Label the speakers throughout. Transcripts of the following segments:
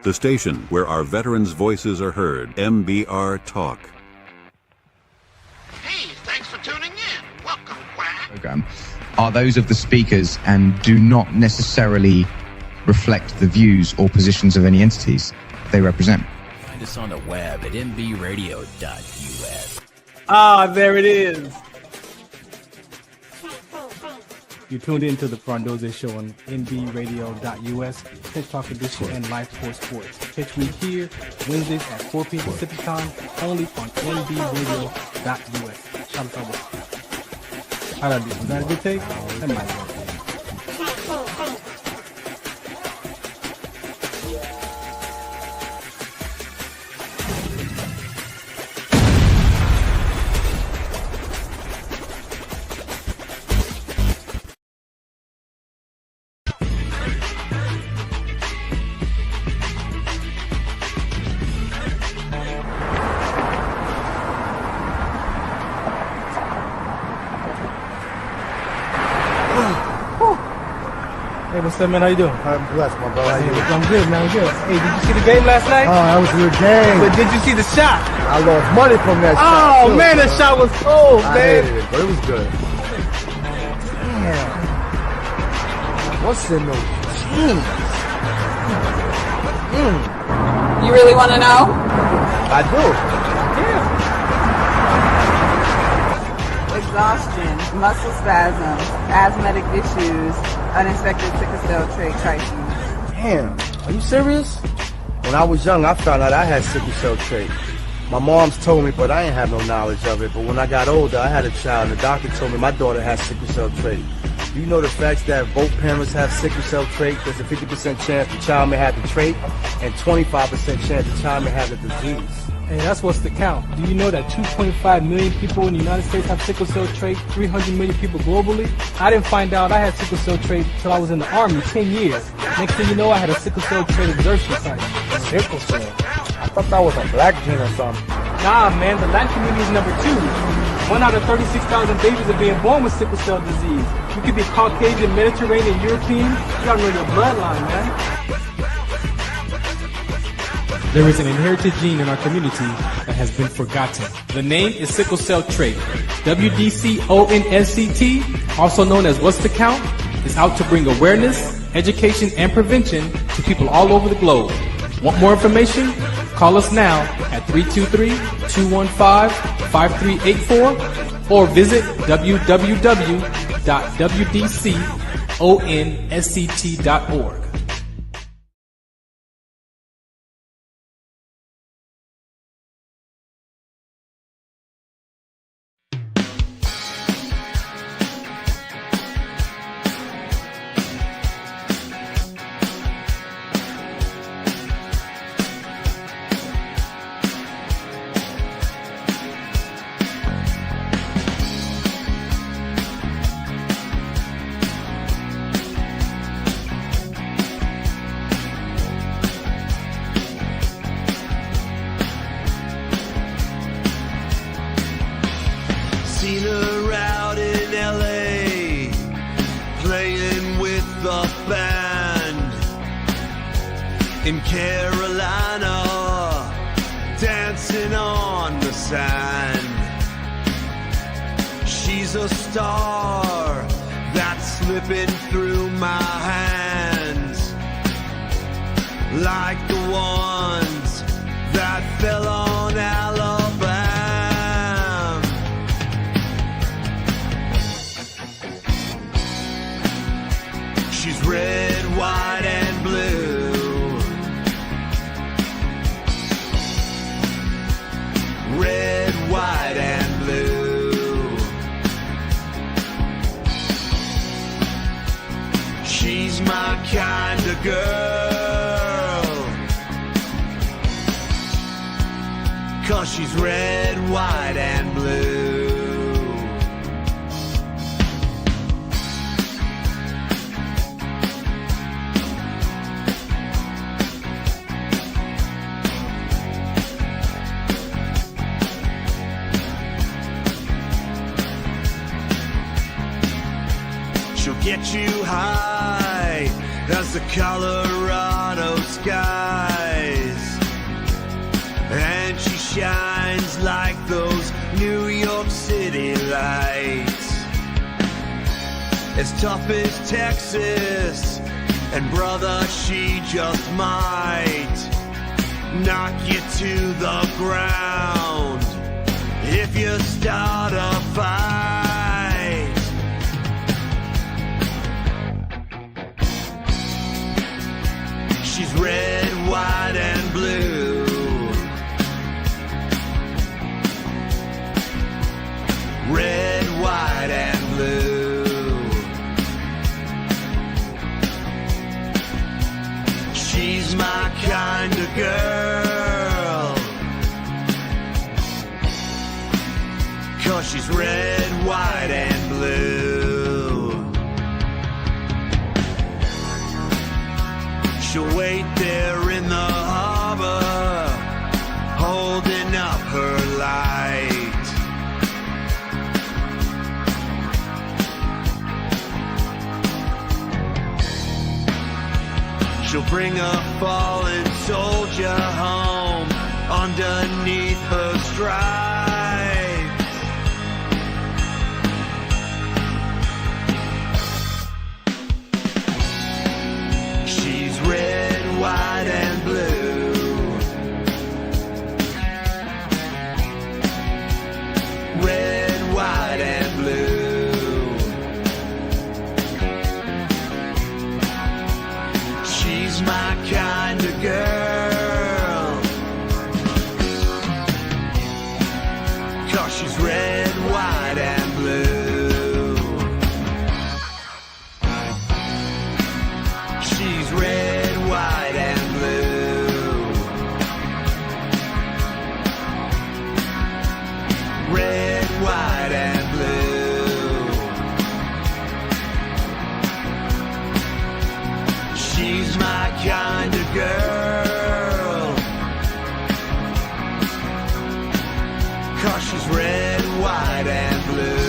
Speaker 1: the station where our veterans' voices are heard. MBR Talk.
Speaker 2: Hey, thanks for tuning in. Welcome, Quack.
Speaker 3: Program are those of the speakers and do not necessarily reflect the views or positions of any entities they represent.
Speaker 4: Find us on the web at mbradio.us.
Speaker 5: Ah, there it is. You tuned into the Farron Dozier Show on nbradio.us, Pitch Talk Edition, and Live Sports Sports. Catch me here Wednesdays at 4 p.m. Pacific Time, only on nbradio.us. Shout out. How did I do? Was that a good take? That might be. Hey, what's up, man? How you doing?
Speaker 6: I'm blessed, my brother. How you doing?
Speaker 5: I'm good, man. I'm good. Hey, did you see the game last night?
Speaker 6: Oh, that was a good game.
Speaker 5: But did you see the shot?
Speaker 6: I lost money from that shot.
Speaker 5: Oh, man, that shot was cold,
Speaker 6: I
Speaker 5: man.
Speaker 6: hated it, but it was good. Damn. What's in those jeans?
Speaker 7: You really want to know?
Speaker 6: I do.
Speaker 7: Exhaustion, muscle spasms, asthmatic issues, unexpected sickle cell trait crises.
Speaker 6: Damn. Are you serious? When I was young, I found out I had sickle cell trait. My mom's told me, but I ain't have no knowledge of it. But when I got older, I had a child, and the doctor told me my daughter has sickle cell trait. Do you know the facts that both parents have sickle cell trait? There's a 50% chance the child may have the trait, and 25% chance the child may have the disease.
Speaker 5: Hey, that's what's the count. Do you know that 2.5 million people in the United States have sickle cell trait, 300 million people globally? I didn't find out I had sickle cell trait until I was in the Army, 10 years. Next thing you know, I had a sickle cell trait exertion site.
Speaker 6: Sickle cell? I thought that was a black gene or something.
Speaker 5: Nah, man, the Latin community is number 2. 1 out of 36,000 babies are being born with sickle cell disease. You could be Caucasian, Mediterranean, European. You gotta know your bloodline, man. There is an inherited gene in our community that has been forgotten. The name is sickle cell trait. WDCONSCT, also known as What's the Count, is out to bring awareness, education, and prevention to people all over the globe. Want more information? Call us now at 323-215-5384 or visit www.wdconsct.org.
Speaker 8: Seen her out in LA playing with the band. In Carolina dancing on the sand. She's a star that's slipping through my hands, like the ones that fell on Alabama. She's red, white, and blue. Red, white, and blue. She's my kind of girl, 'cause she's red, white, and blue. She'll get you high as the Colorado sky. shines like those New York City lights. As tough as Texas, and brother, she just might knock you to the ground if you start a fight. She's red, white, and blue. Red, white, and blue. She's my kind of girl, 'cause she's red, white, and blue. She'll wait there in the harbor, holding up her light. She'll bring a fallen soldier home underneath her stripes. She's red, white, and blue. Red, white, and blue. She's my kind of girl, 'cause she's red, white, and blue. She's red, white, and blue. Red, white, and blue. She's my kind of girl, 'cause she's red, white, and blue.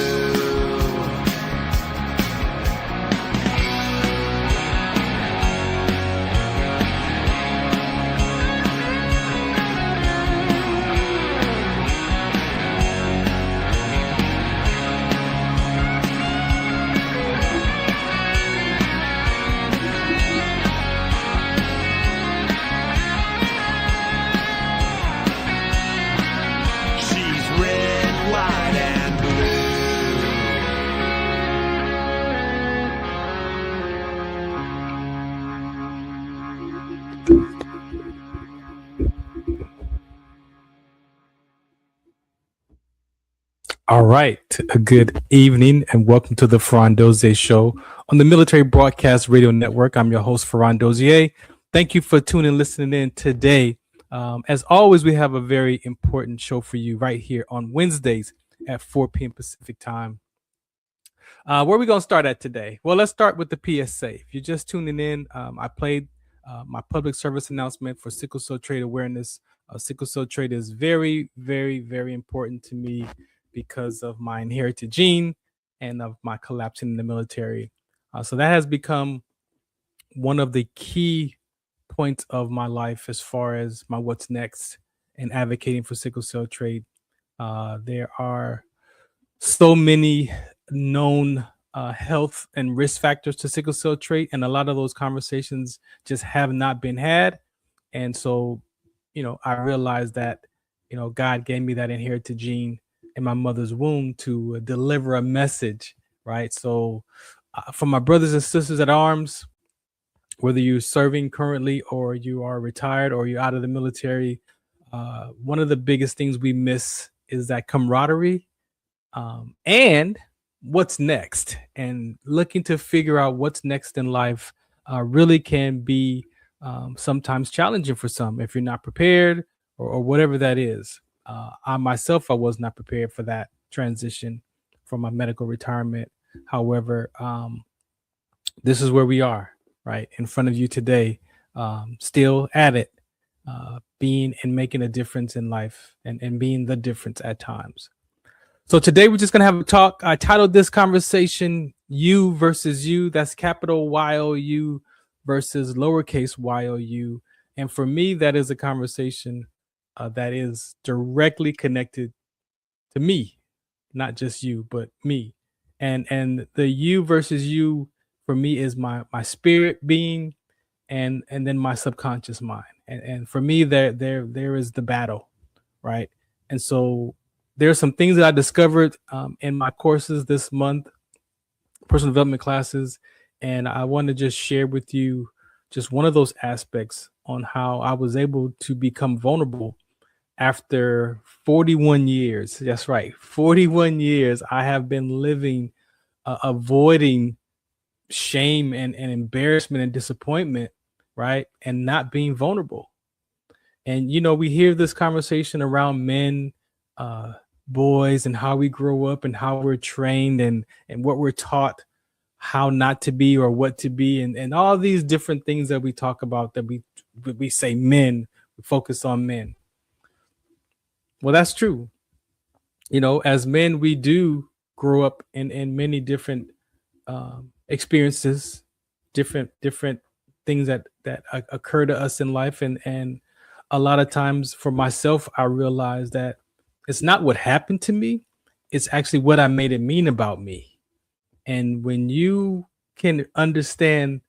Speaker 8: She's red, white, and blue.
Speaker 5: All right. A good evening and welcome to the Farron Dozier Show on the Military Broadcast Radio Network. I'm your host, Farron Dozier. Thank you for tuning and listening in today. As always, we have a very important show for you right here on Wednesdays at 4 p.m. Pacific time. Where are we going to start at today? Well, let's start with the PSA. If you're just tuning in, I played my public service announcement for sickle cell trait awareness. Sickle cell trait is very, very, very important to me because of my inherited gene and of my collapsing in the military. So that has become one of the key points of my life as far as my what's next and advocating for sickle cell trait. There are so many known health and risk factors to sickle cell trait, and a lot of those conversations just have not been had. And so, I realized that, God gave me that inherited gene in my mother's womb to deliver a message, right? So for my brothers and sisters at arms, whether you're serving currently or you are retired or you're out of the military, one of the biggest things we miss is that camaraderie and what's next. And looking to figure out what's next in life really can be sometimes challenging for some if you're not prepared or whatever that is. I myself, I was not prepared for that transition from my medical retirement. However, this is where we are, right in front of you today, still at it, being and making a difference in life and being the difference at times. So today we're just going to have a talk. I titled this conversation, You versus You. That's capital YOU versus lowercase YOU. And for me, that is a conversation that is directly connected to me, not just you, but me. And the you versus you for me is my spirit being, and then my subconscious mind. And for me, there is the battle, right? And so there are some things that I discovered in my courses this month, personal development classes, and I want to just share with you just one of those aspects on how I was able to become vulnerable after 41 years. That's right, 41 years I have been living, avoiding shame and embarrassment and disappointment, right? And not being vulnerable. And we hear this conversation around men, uh, boys, and how we grow up and how we're trained and what we're taught how not to be or what to be, and all these different things that we talk about, that we say men, we focus on men. Well, that's true. As men, we do grow up in many different experiences, different things that occur to us in life, and a lot of times for myself, I realize that it's not what happened to me, it's actually what I made it mean about me. And when you can understand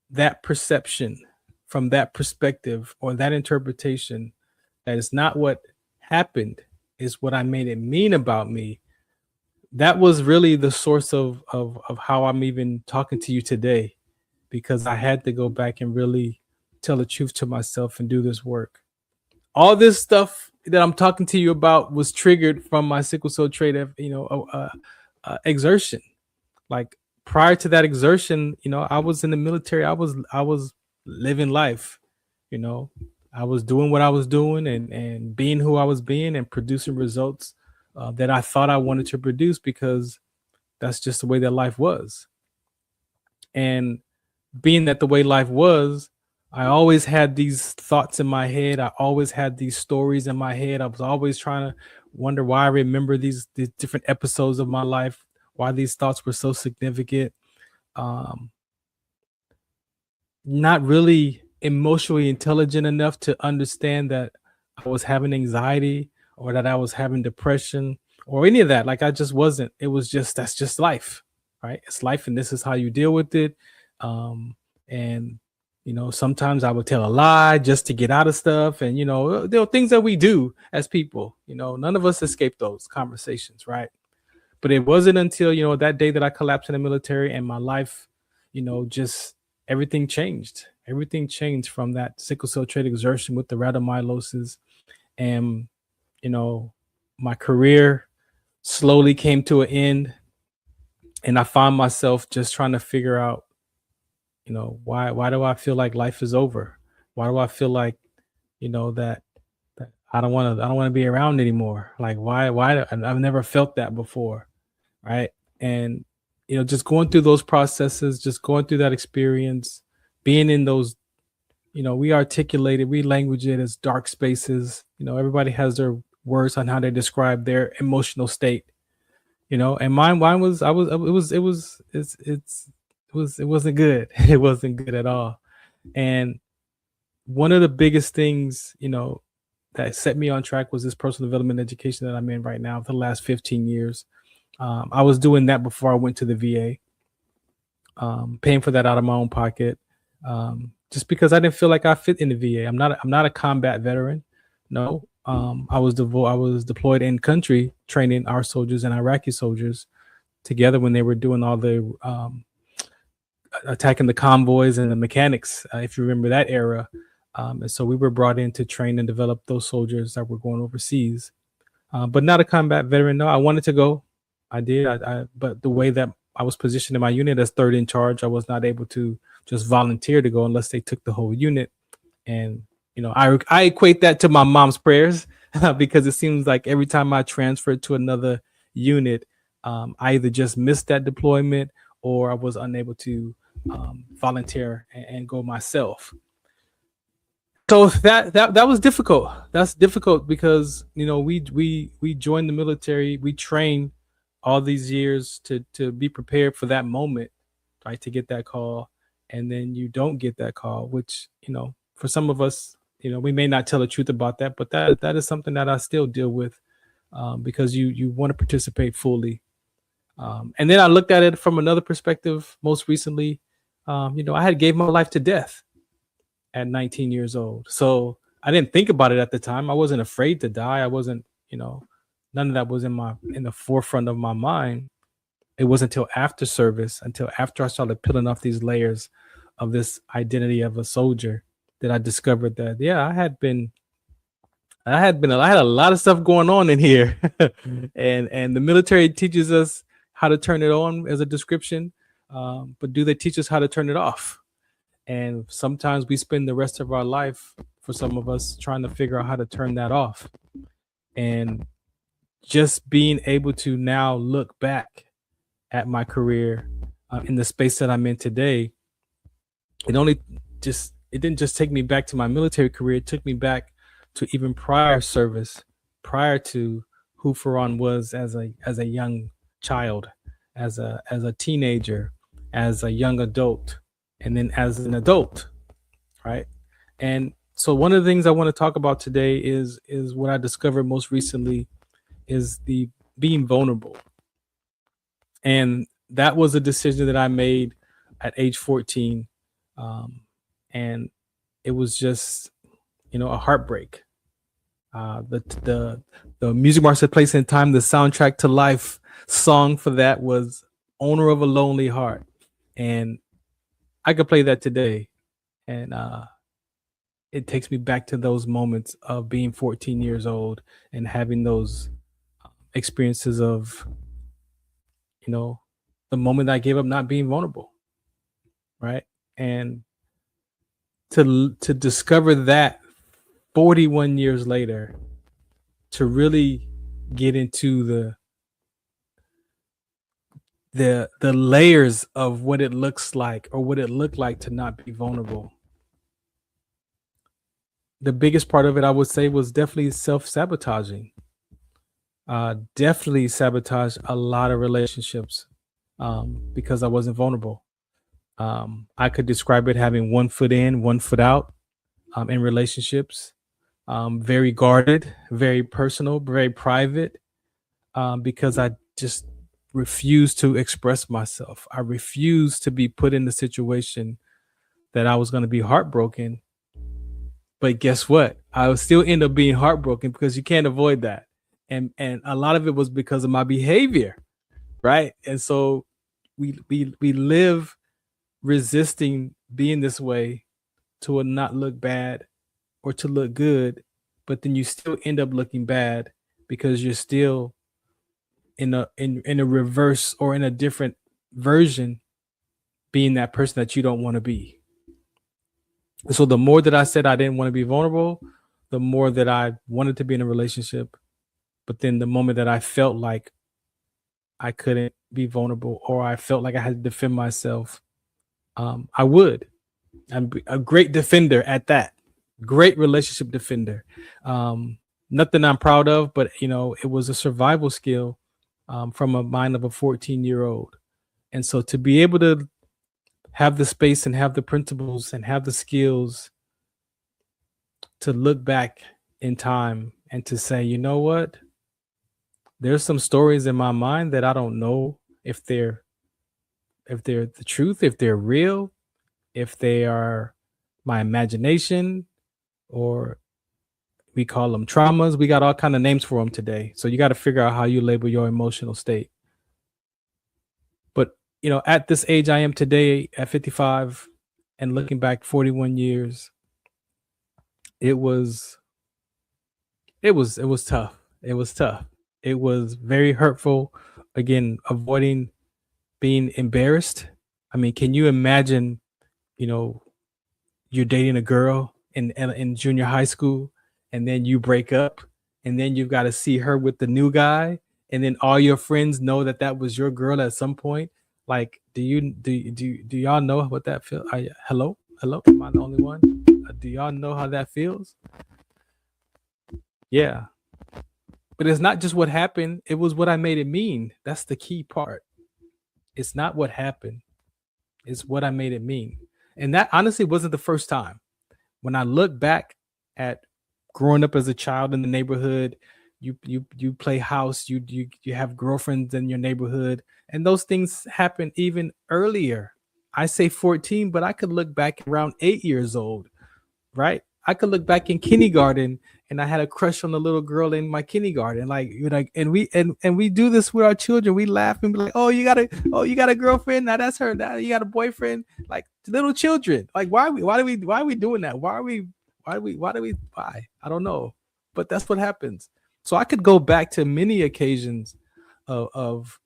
Speaker 5: that perception from that perspective or that interpretation, that it's not what happened, is what I made it mean about me. That was really the source of how I'm even talking to you today, because I had to go back and really tell the truth to myself and do this work. All this stuff that I'm talking to you about was triggered from my sickle cell trait of exertion. Like, prior to that exertion, I was in the military. I was living life. I was doing what I was doing and being who I was being and producing results that I thought I wanted to produce, because that's just the way that life was. And being that the way life was, I always had these thoughts in my head. I always had these stories in my head. I was always trying to wonder why I remember these different episodes of my life, why these thoughts were so significant. Not really emotionally intelligent enough to understand that I was having anxiety or that I was having depression or any of that. Like, I just wasn't. It was just, that's just life, right? It's life, and this is how you deal with it. And sometimes I would tell a lie just to get out of stuff, and there are things that we do as people. None of us escape those conversations, right? But it wasn't until that day that I collapsed in the military, and my life, just everything changed. Everything changed from that sickle cell trait exertion with the rhabdomyolysis, and my career slowly came to an end, and I found myself just trying to figure out, why do I feel like life is over? Why do I feel like, that I don't want to be around anymore? Like, why I've never felt that before, right? And just going through those processes, just going through that experience, being in those, we articulate it, we language it as dark spaces. Everybody has their words on how they describe their emotional state, and mine was, it wasn't good. It wasn't good at all. And one of the biggest things, that set me on track was this personal development education that I'm in right now for the last 15 years. I was doing that before I went to the VA, paying for that out of my own pocket, just because I didn't feel like I fit in the VA. I'm not a combat veteran. No, I was deployed in country training our soldiers and Iraqi soldiers together when they were doing all the attacking the convoys and the mechanics, if you remember that era. And so we were brought in to train and develop those soldiers that were going overseas, but not a combat veteran. No, I wanted to go. I did. But the way that I was positioned in my unit as third in charge, I was not able to just volunteer to go unless they took the whole unit. And, I equate that to my mom's prayers because it seems like every time I transferred to another unit, I either just missed that deployment or I was unable to volunteer and go myself. So that was difficult. That's difficult because we joined the military, we trained all these years to be prepared for that moment, right? To get that call, and then you don't get that call, which for some of us we may not tell the truth about that, but that is something that I still deal with, because you want to participate fully. And then I looked at it from another perspective. Most recently, I had gave my life to death at 19 years old. So I didn't think about it at the time. I wasn't afraid to die. I wasn't, none of that was in the forefront of my mind. It wasn't until after service, until after I started peeling off these layers of this identity of a soldier, that I discovered that, yeah, I had a lot of stuff going on in here. and the military teaches us how to turn it on as a description. But do they teach us how to turn it off? And sometimes we spend the rest of our life, for some of us, trying to figure out how to turn that off. And just being able to now look back at my career in the space that I'm in today, it didn't just take me back to my military career. It took me back to even prior service, prior to who Farron was as a young child, as a teenager, as a young adult, and then as an adult, right? And so one of the things I want to talk about today is what I discovered most recently is the being vulnerable. And that was a decision that I made at age 14. And it was just, a heartbreak. The Music Marks That Place in Time, the soundtrack to life song for that was Owner of a Lonely Heart. And I could play that today. And it takes me back to those moments of being 14 years old and having those experiences of, the moment I gave up not being vulnerable. Right. And to discover that 41 years later, to really get into the layers of what it looks like, or what it looked like to not be vulnerable. The biggest part of it, I would say, was definitely self-sabotaging. Definitely sabotaged a lot of relationships because I wasn't vulnerable. I could describe it having one foot in, one foot out in relationships. Very guarded, very personal, very private, because I just refused to express myself. I refused to be put in the situation that I was going to be heartbroken. But guess what? I would still end up being heartbroken, because you can't avoid that. And a lot of it was because of my behavior, right? And so we live resisting being this way to not look bad or to look good, but then you still end up looking bad because you're still in a reverse or in a different version, being that person that you don't want to be. So the more that I said I didn't want to be vulnerable, the more that I wanted to be in a relationship. But then the moment that I felt like I couldn't be vulnerable, or I felt like I had to defend myself, I would. I'm a great defender at that. Great relationship defender. Nothing I'm proud of, but it was a survival skill from a mind of a 14-year-old. And so to be able to have the space and have the principles and have the skills to look back in time and to say, you know what? There's some stories in my mind that I don't know if they're the truth, if they're real, if they are my imagination, or we call them traumas. We got all kind of names for them today. So you got to figure out how you label your emotional state. But, at this age I am today at 55 and looking back 41 years, it was tough. It was tough. It was very hurtful. Again, avoiding being embarrassed. I mean, can you imagine, you're dating a girl in junior high school, and then you break up, and then you've got to see her with the new guy, and then all your friends know that was your girl at some point. Like, do y'all know what that feels? Hello, am I the only one? Do y'all know how that feels? Yeah. But it's not just what happened. It was what I made it mean. That's the key part. It's not what happened. It's what I made it mean. And that honestly wasn't the first time. When I look back at growing up as a child in the neighborhood. You play house, you have girlfriends in your neighborhood, and those things happen even earlier. I say 14, but I could look back around 8 years old, right? I could look back in kindergarten and I had a crush on the little girl in my kindergarten. And we do this with our children. We laugh and be like, you got a girlfriend? Now that's her. Now you got a boyfriend? Like little children. Like why are we doing that? Why? I don't know. But that's what happens. So I could go back to many occasions of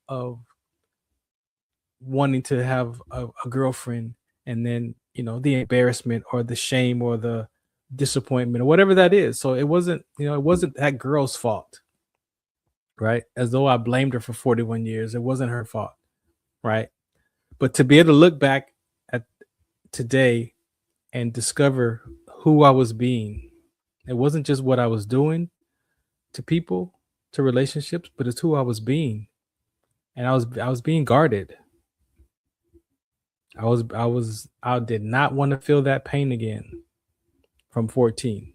Speaker 5: wanting to have a girlfriend, and then the embarrassment or the shame or the disappointment or whatever that is. So it wasn't that girl's fault, right? As though I blamed her for 41 years. It wasn't her fault, right? But to be able to look back at today and discover who I was being, it wasn't just what I was doing to people, to relationships, but it's who I was being. And I was being guarded. I did not want to feel that pain again from 14.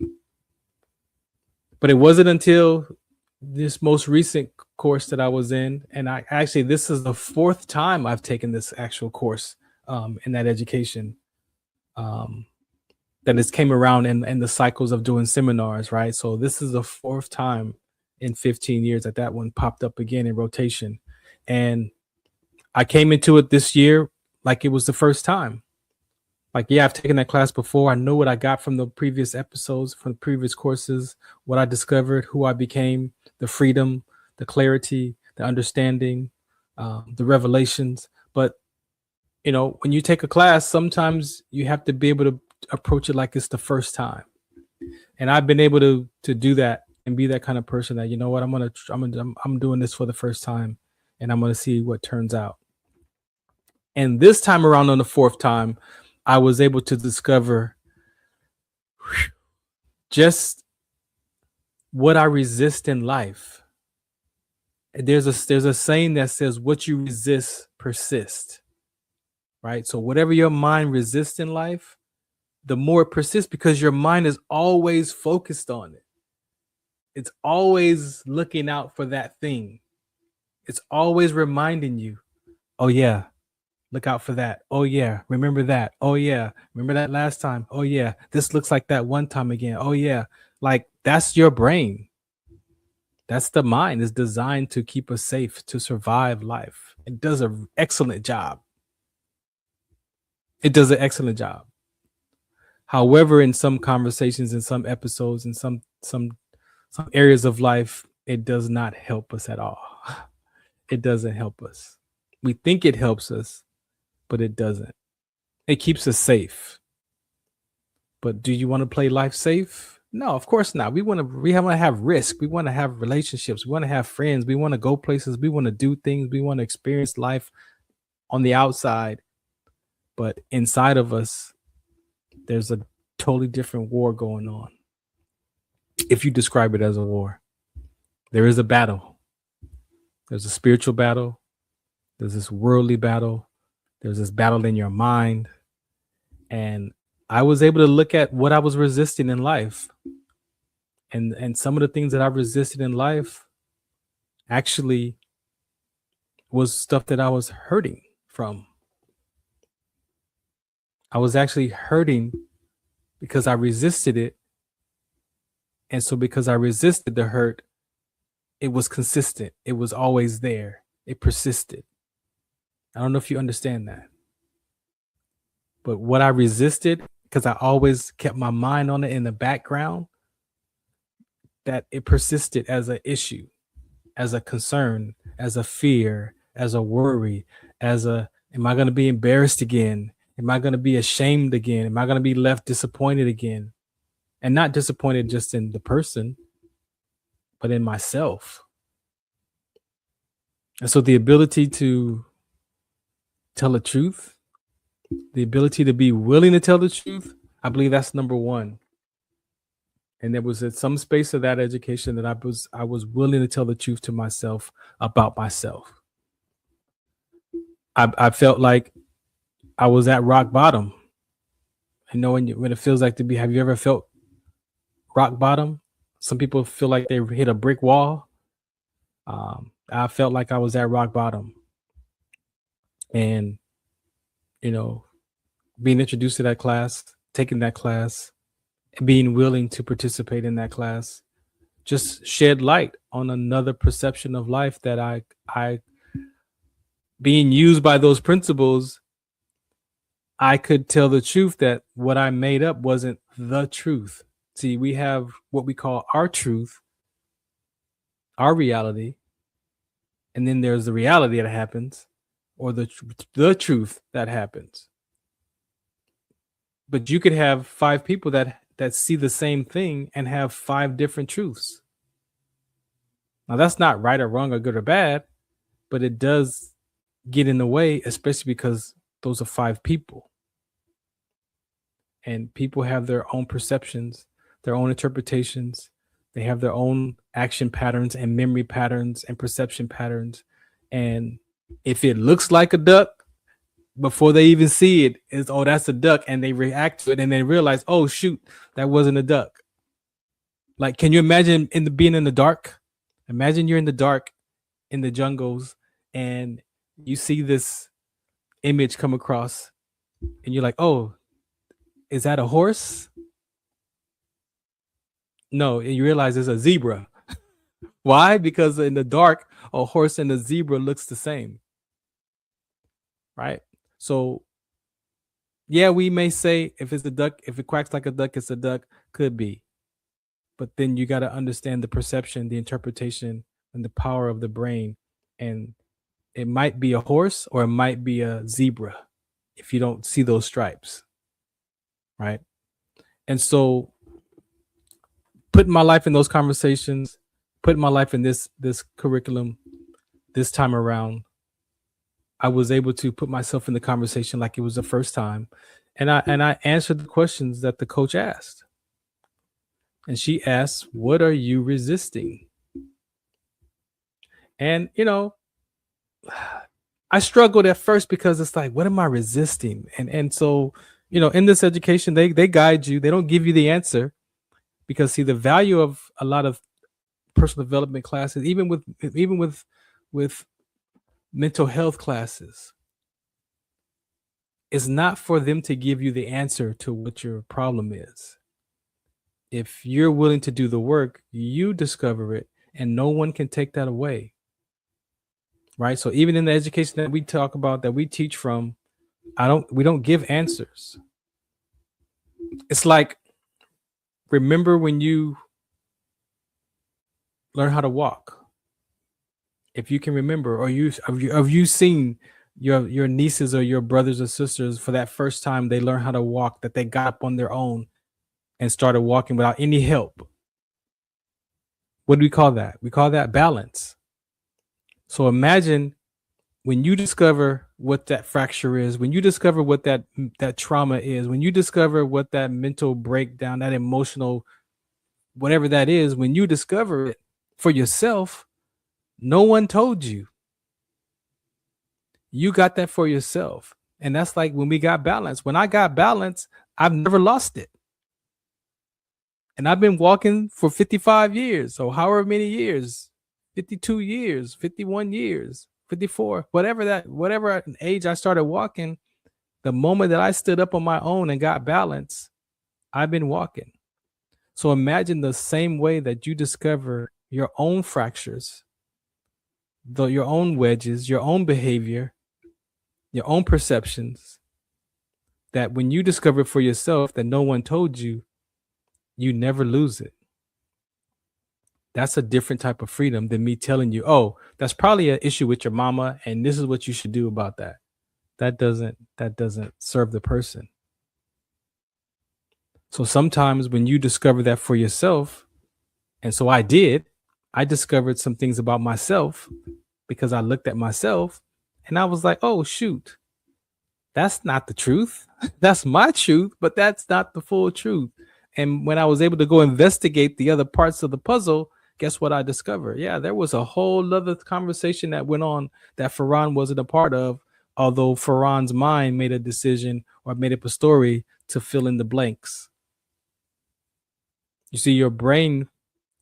Speaker 5: But it wasn't until this most recent course that I was in, and this is the 4th time I've taken this actual course in that education, that has came around in the cycles of doing seminars, right? So this is the 4th time in 15 years that one popped up again in rotation. And I came into it this year like it was the first time. Like, yeah, I've taken that class before. I know what I got from the previous episodes, from the previous courses, what I discovered, who I became, the freedom, the clarity, the understanding, the revelations. But, when you take a class, sometimes you have to be able to approach it like it's the first time. And I've been able to do that and be that kind of person that, what, I'm doing this for the first time, and I'm going to see what turns out. And this time around, on the 4th time, I was able to discover just what I resist in life. There's a saying that says, what you resist persists, right? So whatever your mind resists in life, the more it persists, because your mind is always focused on it. It's always looking out for that thing. It's always reminding you, oh yeah, look out for that. Oh yeah, remember that. Oh yeah, remember that last time. Oh yeah, this looks like that one time again. Oh yeah, like that's your brain. That's the mind. It's designed to keep us safe, to survive life. It does an excellent job. It does an excellent job. However, in some conversations, in some episodes, in some areas of life, it does not help us at all. It doesn't help us. We think it helps us, but it doesn't. It keeps us safe. But do you want to play life safe? No, of course not. We want to have risk. We want to have relationships. We want to have friends. We want to go places. We want to do things. We want to experience life on the outside. But inside of us, there's a totally different war going on. If you describe it as a war, there is a battle. There's a spiritual battle. There's this worldly battle. There's this battle in your mind. And I was able to look at what I was resisting in life. And some of the things that I resisted in life actually was stuff that I was hurting from. I was actually hurting because I resisted it. And so because I resisted the hurt, it was consistent. It was always there. It persisted. I don't know if you understand that. But what I resisted, because I always kept my mind on it in the background, that it persisted as an issue, as a concern, as a fear, as a worry, am I going to be embarrassed again? Am I going to be ashamed again? Am I going to be left disappointed again? And not disappointed just in the person, but in myself. And so the ability to tell the truth, the ability to be willing to tell the truth, I believe that's number one. And there was at some space of that education that I was willing to tell the truth to myself about myself. I felt like I was at rock bottom. When it feels like to be, have you ever felt rock bottom. Some people feel like they hit a brick wall. I felt like I was at rock bottom. And, being introduced to that class, taking that class, and being willing to participate in that class just shed light on another perception of life that I being used by those principles, I could tell the truth that what I made up wasn't the truth. See, we have what we call our truth, our reality, and then there's the reality that happens, or the truth that happens. But you could have 5 people that see the same thing and have 5 different truths. Now, that's not right or wrong or good or bad, but it does get in the way, especially because those are 5 people. And people have their own perceptions, their own interpretations. They have their own action patterns and memory patterns and perception patterns. And if it looks like a duck, before they even see it, is, oh, that's a duck, and they react to it and they realize, oh shoot, that wasn't a duck. Like, can you imagine being in the dark? Imagine you're in the dark in the jungles and you see this image come across and you're like, oh, is that a horse? No, and you realize it's a zebra. Why? Because in the dark, a horse and a zebra looks the same. Right? So, yeah, we may say if it's a duck, if it quacks like a duck, it's a duck. Could be. But then you got to understand the perception, the interpretation, and the power of the brain. And it might be a horse or it might be a zebra if you don't see those stripes. Right? And so putting my life in those conversations, putting my life in this curriculum this time around, I was able to put myself in the conversation like it was the first time. And I answered the questions that the coach asked. And she asked, what are you resisting? And, I struggled at first because it's like, what am I resisting? And so, in this education, they guide you. They don't give you the answer because, see, the value of a lot of personal development classes, even with mental health classes, is not for them to give you the answer to what your problem is. If you're willing to do the work, you discover it, and no one can take that away. Right? So even in the education that we talk about, that we teach from, we don't give answers. It's like, remember when you learn how to walk? If you can remember, or have you seen your nieces or your brothers or sisters for that first time they learn how to walk, that they got up on their own and started walking without any help? What do we call that? We call that balance. So imagine when you discover what that fracture is, when you discover what that trauma is, when you discover what that mental breakdown, that emotional, whatever that is, when you discover it for yourself, no one told you. You got that for yourself. And that's like when we got balance. When I got balance, I've never lost it. And I've been walking for 55 years. So however many years, 52 years, 51 years, 54, whatever age I started walking, the moment that I stood up on my own and got balance, I've been walking. So imagine the same way that you discover your own fractures, your own wedges, your own behavior, your own perceptions, that when you discover it for yourself that no one told you, you never lose it. That's a different type of freedom than me telling you, oh, that's probably an issue with your mama, and this is what you should do about that. That doesn't serve the person. So sometimes when you discover that for yourself, and so I discovered some things about myself because I looked at myself and I was like, oh, shoot, that's not the truth. That's my truth, but that's not the full truth. And when I was able to go investigate the other parts of the puzzle, guess what I discovered? Yeah, there was a whole other conversation that went on that Farron wasn't a part of, although Farron's mind made a decision or made up a story to fill in the blanks. You see, your brain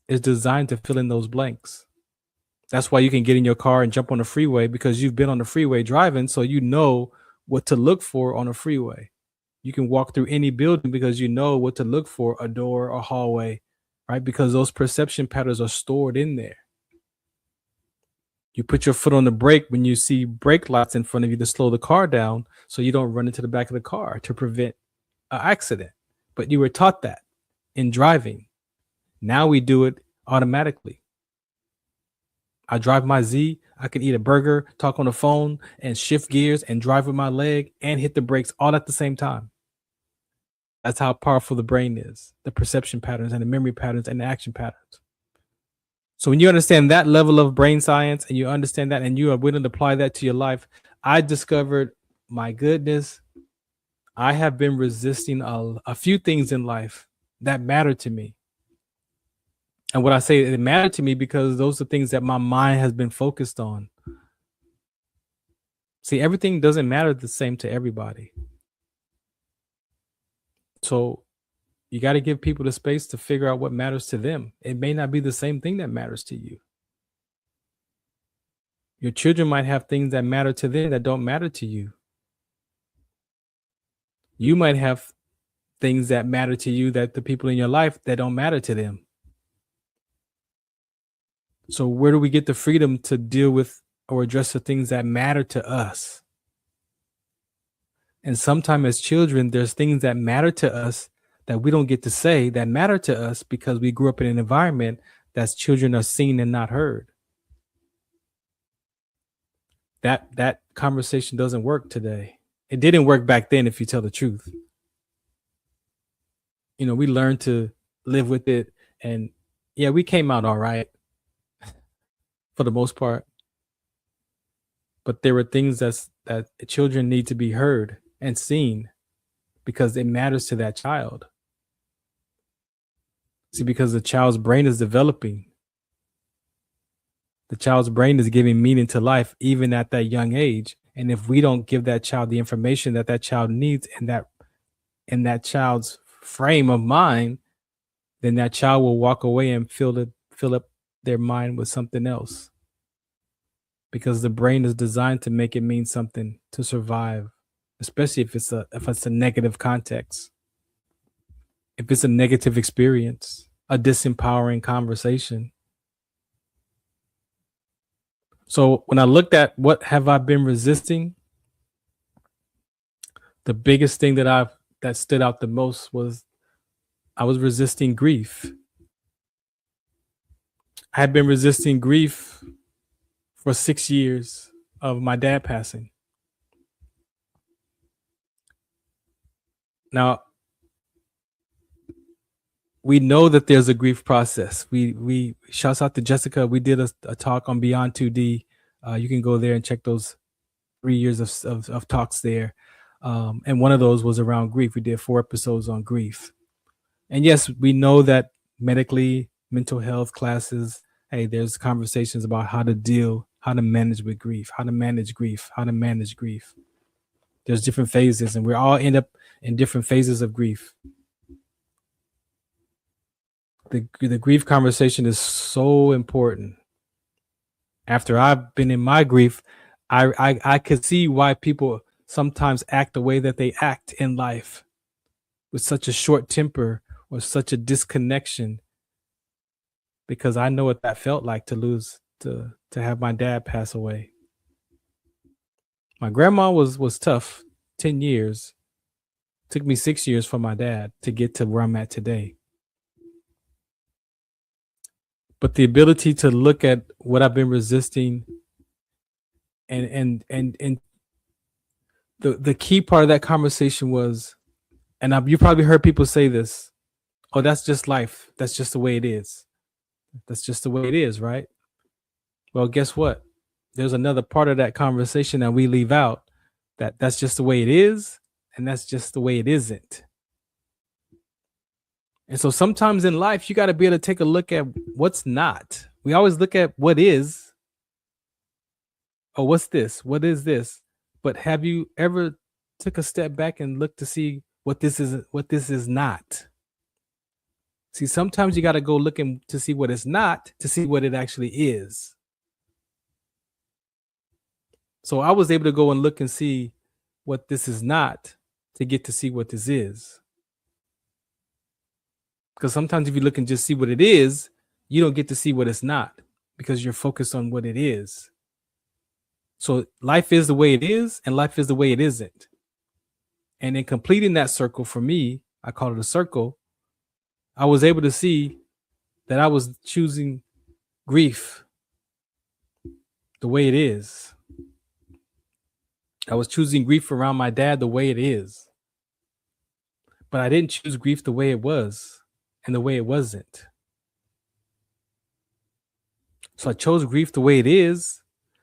Speaker 5: is designed to fill in those blanks. That's why you can get in your car and jump on the freeway, because you've been on the freeway driving, so you know what to look for on a freeway. You can walk through any building because you know what to look for, a door, a hallway, right? Because those perception patterns are stored in there. You put your foot on the brake when you see brake lights in front of you to slow the car down so you don't run into the back of the car to prevent an accident. But you were taught that in driving. Now we do it automatically. I drive my Z, I can eat a burger, talk on the phone, and shift gears and drive with my leg and hit the brakes all at the same time. That's how powerful the brain is, the perception patterns and the memory patterns and the action patterns. So when you understand that level of brain science and you understand that and you are willing to apply that to your life, I discovered, my goodness, I have been resisting a few things in life that matter to me. And what I say, it mattered to me because those are things that my mind has been focused on. See, everything doesn't matter the same to everybody. So you got to give people the space to figure out what matters to them. It may not be the same thing that matters to you. Your children might have things that matter to them that don't matter to you. You might have things that matter to you that the people in your life that don't matter to them. So where do we get the freedom to deal with or address the things that matter to us? And sometimes as children, there's things that matter to us that we don't get to say that matter to us because we grew up in an environment that's children are seen and not heard. That conversation doesn't work today. It didn't work back then, if you tell the truth. You know, we learned to live with it, and yeah, we came out all right for the most part. But there were things that children need to be heard and seen because it matters to that child. See, because the child's brain is developing. The child's brain is giving meaning to life even at that young age. And if we don't give that child the information that that child needs in that child's frame of mind, then that child will walk away and fill up their mind with something else. Because the brain is designed to make it mean something to survive, especially if it's a negative context. If it's a negative experience, a disempowering conversation. So when I looked at what have I been resisting, the biggest thing that stood out the most was I was resisting grief. I had been resisting grief for 6 years of my dad passing. Now, we know that there's a grief process. We shouts out to Jessica. We did a talk on Beyond 2D. You can go there and check those 3 years of talks there. And one of those was around grief. We did 4 episodes on grief. And yes, we know that medically, mental health classes, hey, there's conversations about how to manage with grief, how to manage grief. There's different phases, and we all end up in different phases of grief. The grief conversation is so important. After I've been in my grief, I could see why people sometimes act the way that they act in life, with such a short temper or such a disconnection, because I know what that felt like to have my dad pass away. My grandma was tough. 10 years. Took me 6 years for my dad to get to where I'm at today. But the ability to look at what I've been resisting and the key part of that conversation was, and you probably heard people say this, oh, that's just life. That's just the way it is. That's just the way it is, right? Well, guess what? There's another part of that conversation that we leave out, that's just the way it is, and that's just the way it isn't. And so sometimes in life, you got to be able to take a look at what's not. We always look at what is. Oh, what's this? What is this? But have you ever took a step back and looked to see what this is not? See, sometimes you got to go looking to see what it's not to see what it actually is. So I was able to go and look and see what this is not to get to see what this is. Because sometimes if you look and just see what it is, you don't get to see what it's not because you're focused on what it is. So life is the way it is and life is the way it isn't. And in completing that circle for me, I call it a circle, I was able to see that I was choosing grief the way it is. I was choosing grief around my dad the way it is. But I didn't choose grief the way it was and the way it wasn't. So I chose grief the way it is,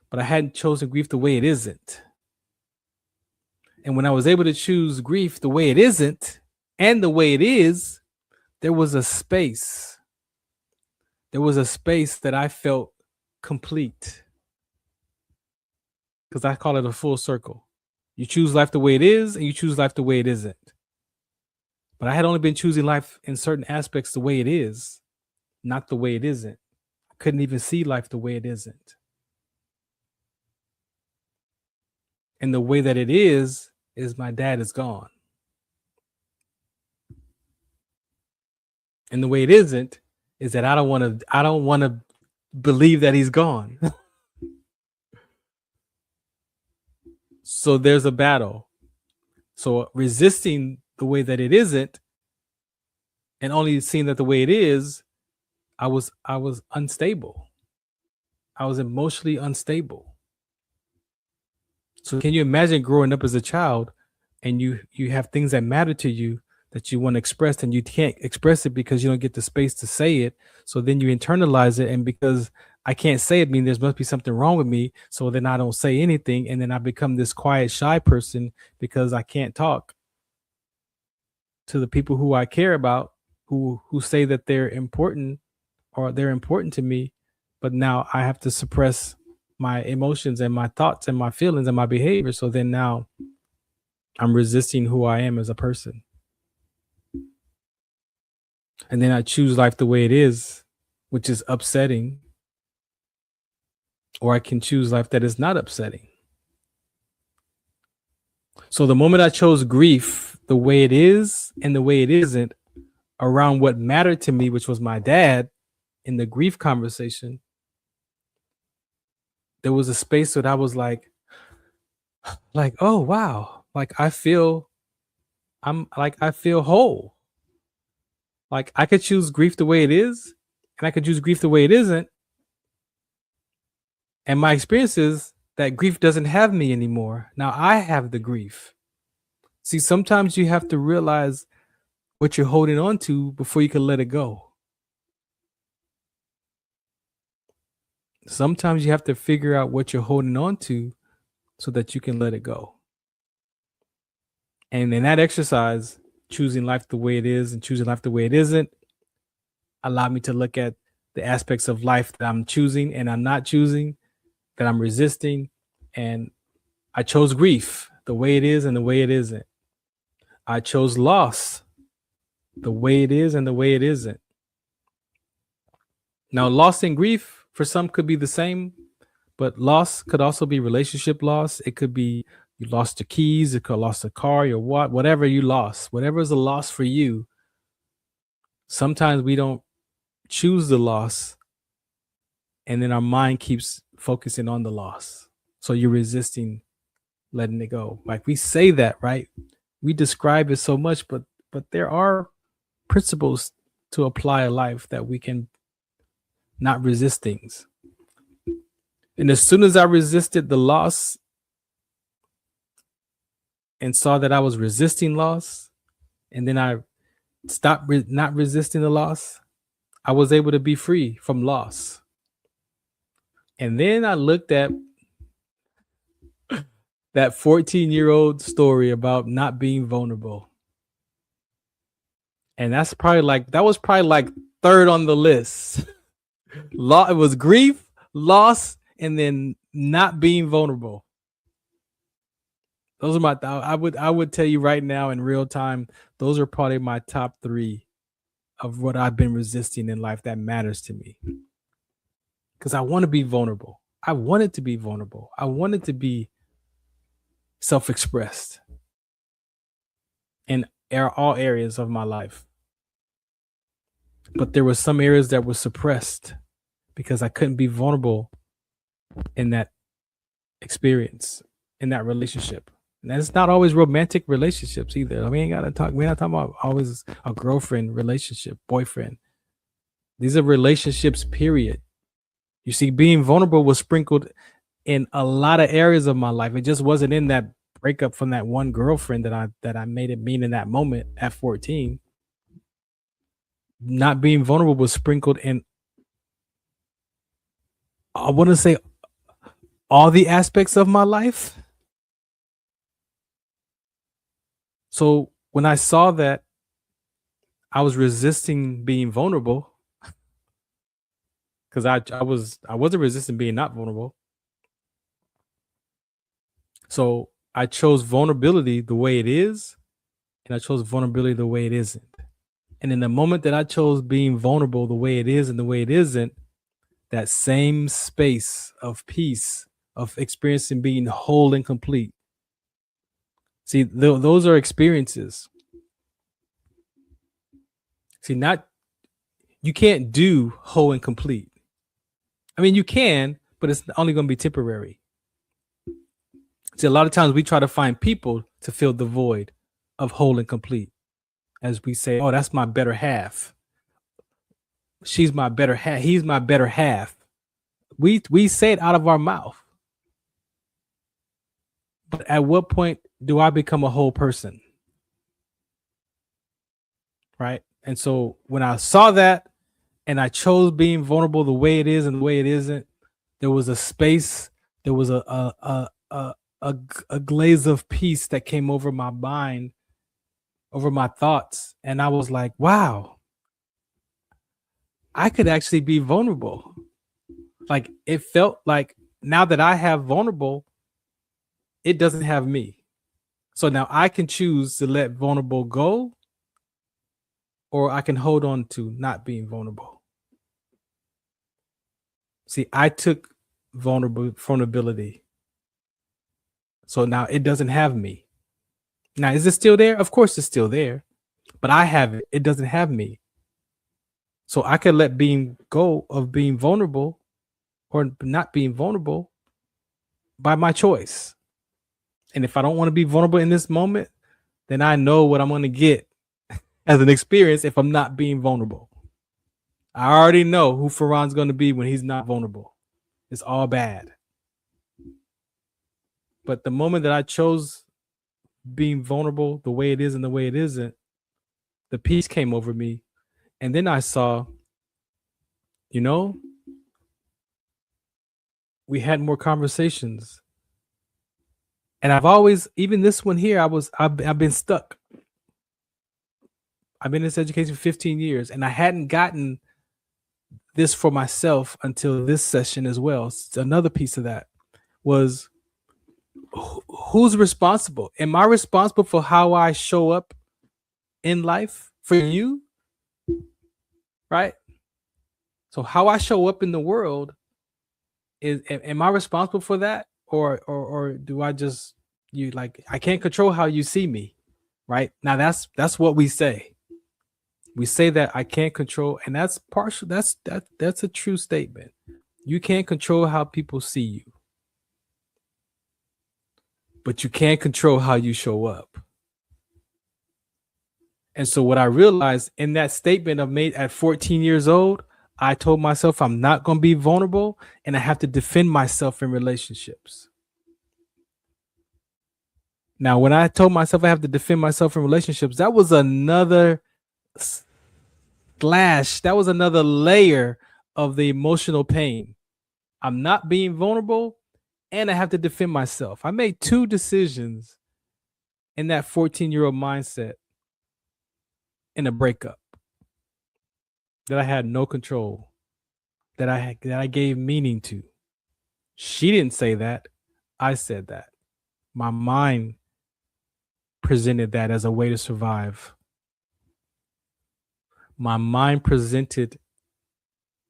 Speaker 5: but I hadn't chosen grief the way it isn't. And when I was able to choose grief the way it isn't and the way it is, there was a space. There was a space that I felt complete. Because I call it a full circle. You choose life the way it is and you choose life the way it isn't. But I had only been choosing life in certain aspects the way it is, not the way it isn't. I couldn't even see life the way it isn't. And the way that it is my dad is gone. And the way it isn't is that I don't want to believe that he's gone. So there's a battle. So resisting the way that it isn't and only seeing that the way it is, I was unstable. I was emotionally unstable. So can you imagine growing up as a child and you have things that matter to you that you want to express and you can't express it because you don't get the space to say it. So then you internalize it, and because I can't say it, there must be something wrong with me. So then I don't say anything, and then I become this quiet, shy person because I can't talk to the people who I care about, who say that they're important or they're important to me. But now I have to suppress my emotions and my thoughts and my feelings and my behavior. So then now I'm resisting who I am as a person. And then I choose life the way it is, which is upsetting. Or I can choose life that is not upsetting. So the moment I chose grief the way it is and the way it isn't around what mattered to me, which was my dad, in the grief conversation, there was a space that I was like, oh, wow. I feel whole. Like I could choose grief the way it is and I could choose grief the way it isn't. And my experience is that grief doesn't have me anymore. Now I have the grief. See, sometimes you have to realize what you're holding on to before you can let it go. Sometimes you have to figure out what you're holding on to so that you can let it go. And in that exercise, choosing life the way it is and choosing life the way it isn't allowed me to look at the aspects of life that I'm choosing and I'm not choosing, that I'm resisting. And I chose grief the way it is and the way it isn't. I chose loss the way it is and the way it isn't. Now, loss and grief for some could be the same, but loss could also be relationship loss. It could be you lost your keys, it could have lost a car, your whatever you lost, whatever is a loss for you. Sometimes we don't choose the loss, and then our mind keeps focusing on the loss. So you're resisting letting it go. Like we say that, right? We describe it so much, but there are principles to apply a life that we can not resist things. And as soon as I resisted the loss and saw that I was resisting loss, and then I stopped not resisting the loss, I was able to be free from loss. And then I looked at that 14-year-old story about not being vulnerable. And that was probably like third on the list. It was grief, loss, and then not being vulnerable. Those are I would tell you right now in real time, those are probably my top three of what I've been resisting in life that matters to me. Because I want to be vulnerable. I wanted to be vulnerable. I wanted to be self-expressed in all areas of my life. But there were some areas that were suppressed because I couldn't be vulnerable in that experience, in that relationship. And it's not always romantic relationships either. We're not talking about always a girlfriend relationship, boyfriend. These are relationships, period. You see, being vulnerable was sprinkled in a lot of areas of my life. It just wasn't in that breakup from that one girlfriend that I made it mean in that moment at 14. Not being vulnerable was sprinkled in, I want to say, all the aspects of my life. So when I saw that I was resisting being vulnerable, because I wasn't resisting being not vulnerable. So I chose vulnerability the way it is, and I chose vulnerability the way it isn't. And in the moment that I chose being vulnerable the way it is and the way it isn't, that same space of peace, of experiencing being whole and complete. See, those are experiences. See, you can't do whole and complete. I mean, you can, but it's only going to be temporary. See, a lot of times we try to find people to fill the void of whole and complete. As we say, oh, that's my better half. She's my better half. He's my better half. We say it out of our mouth. But at what point do I become a whole person? Right? And so when I saw that and I chose being vulnerable the way it is and the way it isn't, there was a space, there was a glaze of peace that came over my mind, over my thoughts. And I was like, wow, I could actually be vulnerable. Like, it felt like now that I have vulnerable, it doesn't have me. So now I can choose to let vulnerable go, or I can hold on to not being vulnerable. See, I took vulnerability. So now it doesn't have me. Now, is it still there? Of course it's still there, but I have it. It doesn't have me. So I can let being go of being vulnerable or not being vulnerable by my choice. And if I don't want to be vulnerable in this moment, then I know what I'm going to get as an experience if I'm not being vulnerable. I already know who Farron's going to be when he's not vulnerable. It's all bad. But the moment that I chose being vulnerable the way it is and the way it isn't, the peace came over me. And then I saw, we had more conversations. And I've always, even this one here, I've been stuck. I've been in this education for 15 years, and I hadn't gotten this for myself until this session as well. So another piece of that was, who's responsible? Am I responsible for how I show up in life for you? Right? So how I show up in the world, am I responsible for that? Or do I just, I can't control how you see me, right? Now that's what we say. We say that I can't control, and that's partial. That's a true statement. You can't control how people see you, but you can't control how you show up. And so what I realized in that statement I made at 14 years old, I told myself I'm not going to be vulnerable, and I have to defend myself in relationships. Now, when I told myself I have to defend myself in relationships, that was another slash. That was another layer of the emotional pain. I'm not being vulnerable, and I have to defend myself. I made two decisions in that 14-year-old mindset in a breakup that I had no control, that I gave meaning to. She didn't say that. I said that. My mind presented that as a way to survive. my mind presented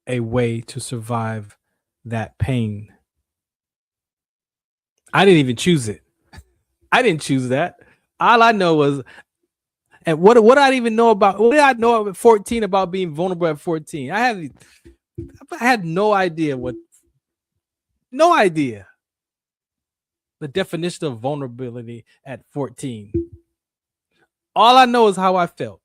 Speaker 5: a way to survive that pain. I didn't even choose it. I didn't choose that. All I know was, and what did I even know about? What did I know at 14 about being vulnerable at 14? I had no idea no idea the definition of vulnerability at 14. All I know is how I felt,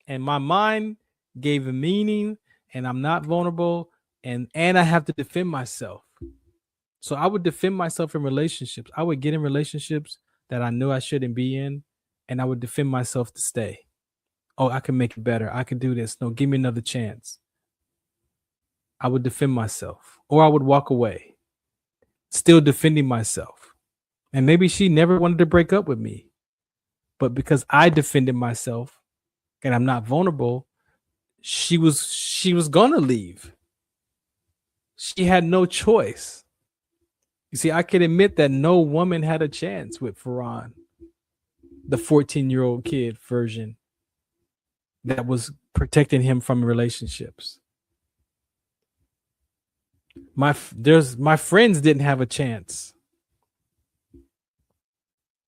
Speaker 5: and my mind gave a meaning, and I'm not vulnerable, and I have to defend myself. So I would defend myself in relationships. I would get in relationships that I knew I shouldn't be in, and I would defend myself to stay. Oh, I can make it better. I can do this. No, give me another chance. I would defend myself, or I would walk away, still defending myself. And maybe she never wanted to break up with me, but because I defended myself and I'm not vulnerable, she was gonna leave. She had no choice. You see, I can admit that no woman had a chance with Farron, the 14-year-old kid version that was protecting him from relationships. My friends didn't have a chance.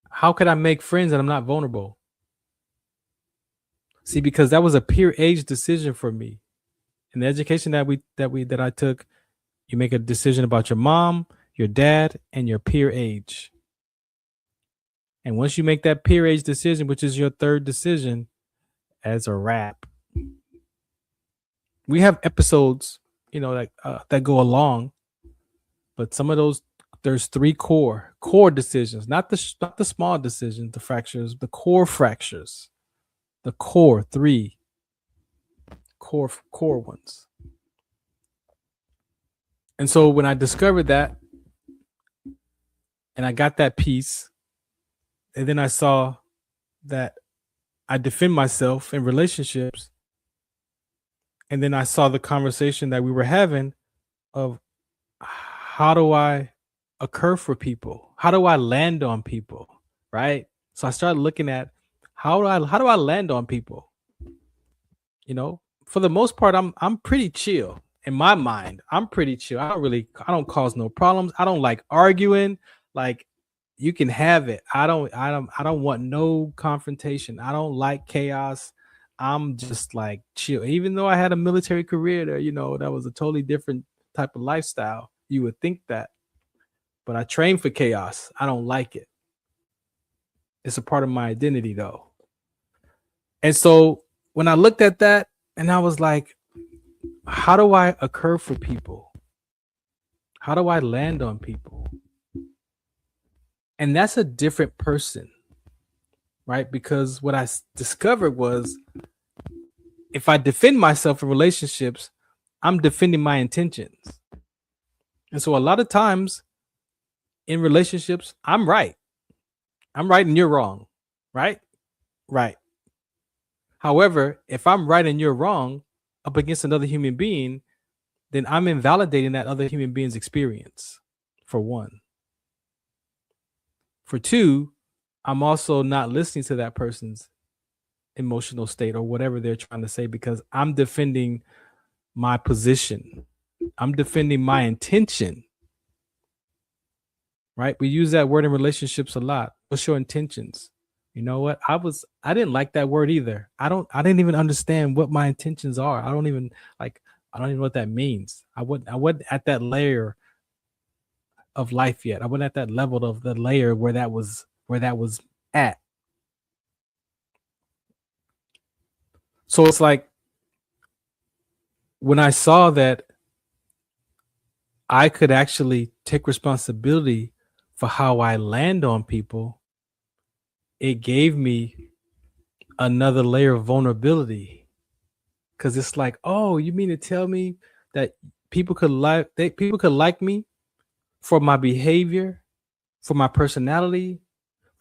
Speaker 5: How could I make friends and I'm not vulnerable? See, because that was a peer age decision for me. In the education that I took, you make a decision about your mom, your dad, and your peer age. And once you make that peer age decision, which is your third decision, as a wrap. We have episodes, that go along, but some of those, there's three core decisions, not the small decisions, the fractures, the core fractures, the three core ones. And so when I discovered that, and I got that piece, and then I saw that I defend myself in relationships, and then I saw the conversation that we were having of how do I occur for people? How do I land on people? Right? So I started looking at how do I land on people? For the most part, I'm pretty chill. In my mind, I'm pretty chill. I don't cause no problems. I don't like arguing. Like, you can have it. I don't want no confrontation. I don't like chaos. I'm just like chill. Even though I had a military career there, that was a totally different type of lifestyle. You would think that. But I trained for chaos. I don't like it. It's a part of my identity though. And so when I looked at that, and I was like, how do I occur for people? How do I land on people? And that's a different person, right? Because what I discovered was, if I defend myself in relationships, I'm defending my intentions. And so a lot of times in relationships, I'm right. I'm right and you're wrong, right? Right. However, if I'm right and you're wrong up against another human being, then I'm invalidating that other human being's experience, for one. For two, I'm also not listening to that person's emotional state or whatever they're trying to say, because I'm defending my position. I'm defending my intention. Right? We use that word in relationships a lot. What's your intentions? You know what? I didn't like that word either. I didn't even understand what my intentions are. I don't even know what that means. I wasn't at that layer of life yet. I wasn't at that level of the layer where that was at. So it's like, when I saw that I could actually take responsibility for how I land on people, it gave me another layer of vulnerability. Because it's like, oh, you mean to tell me that people could like me for my behavior, for my personality,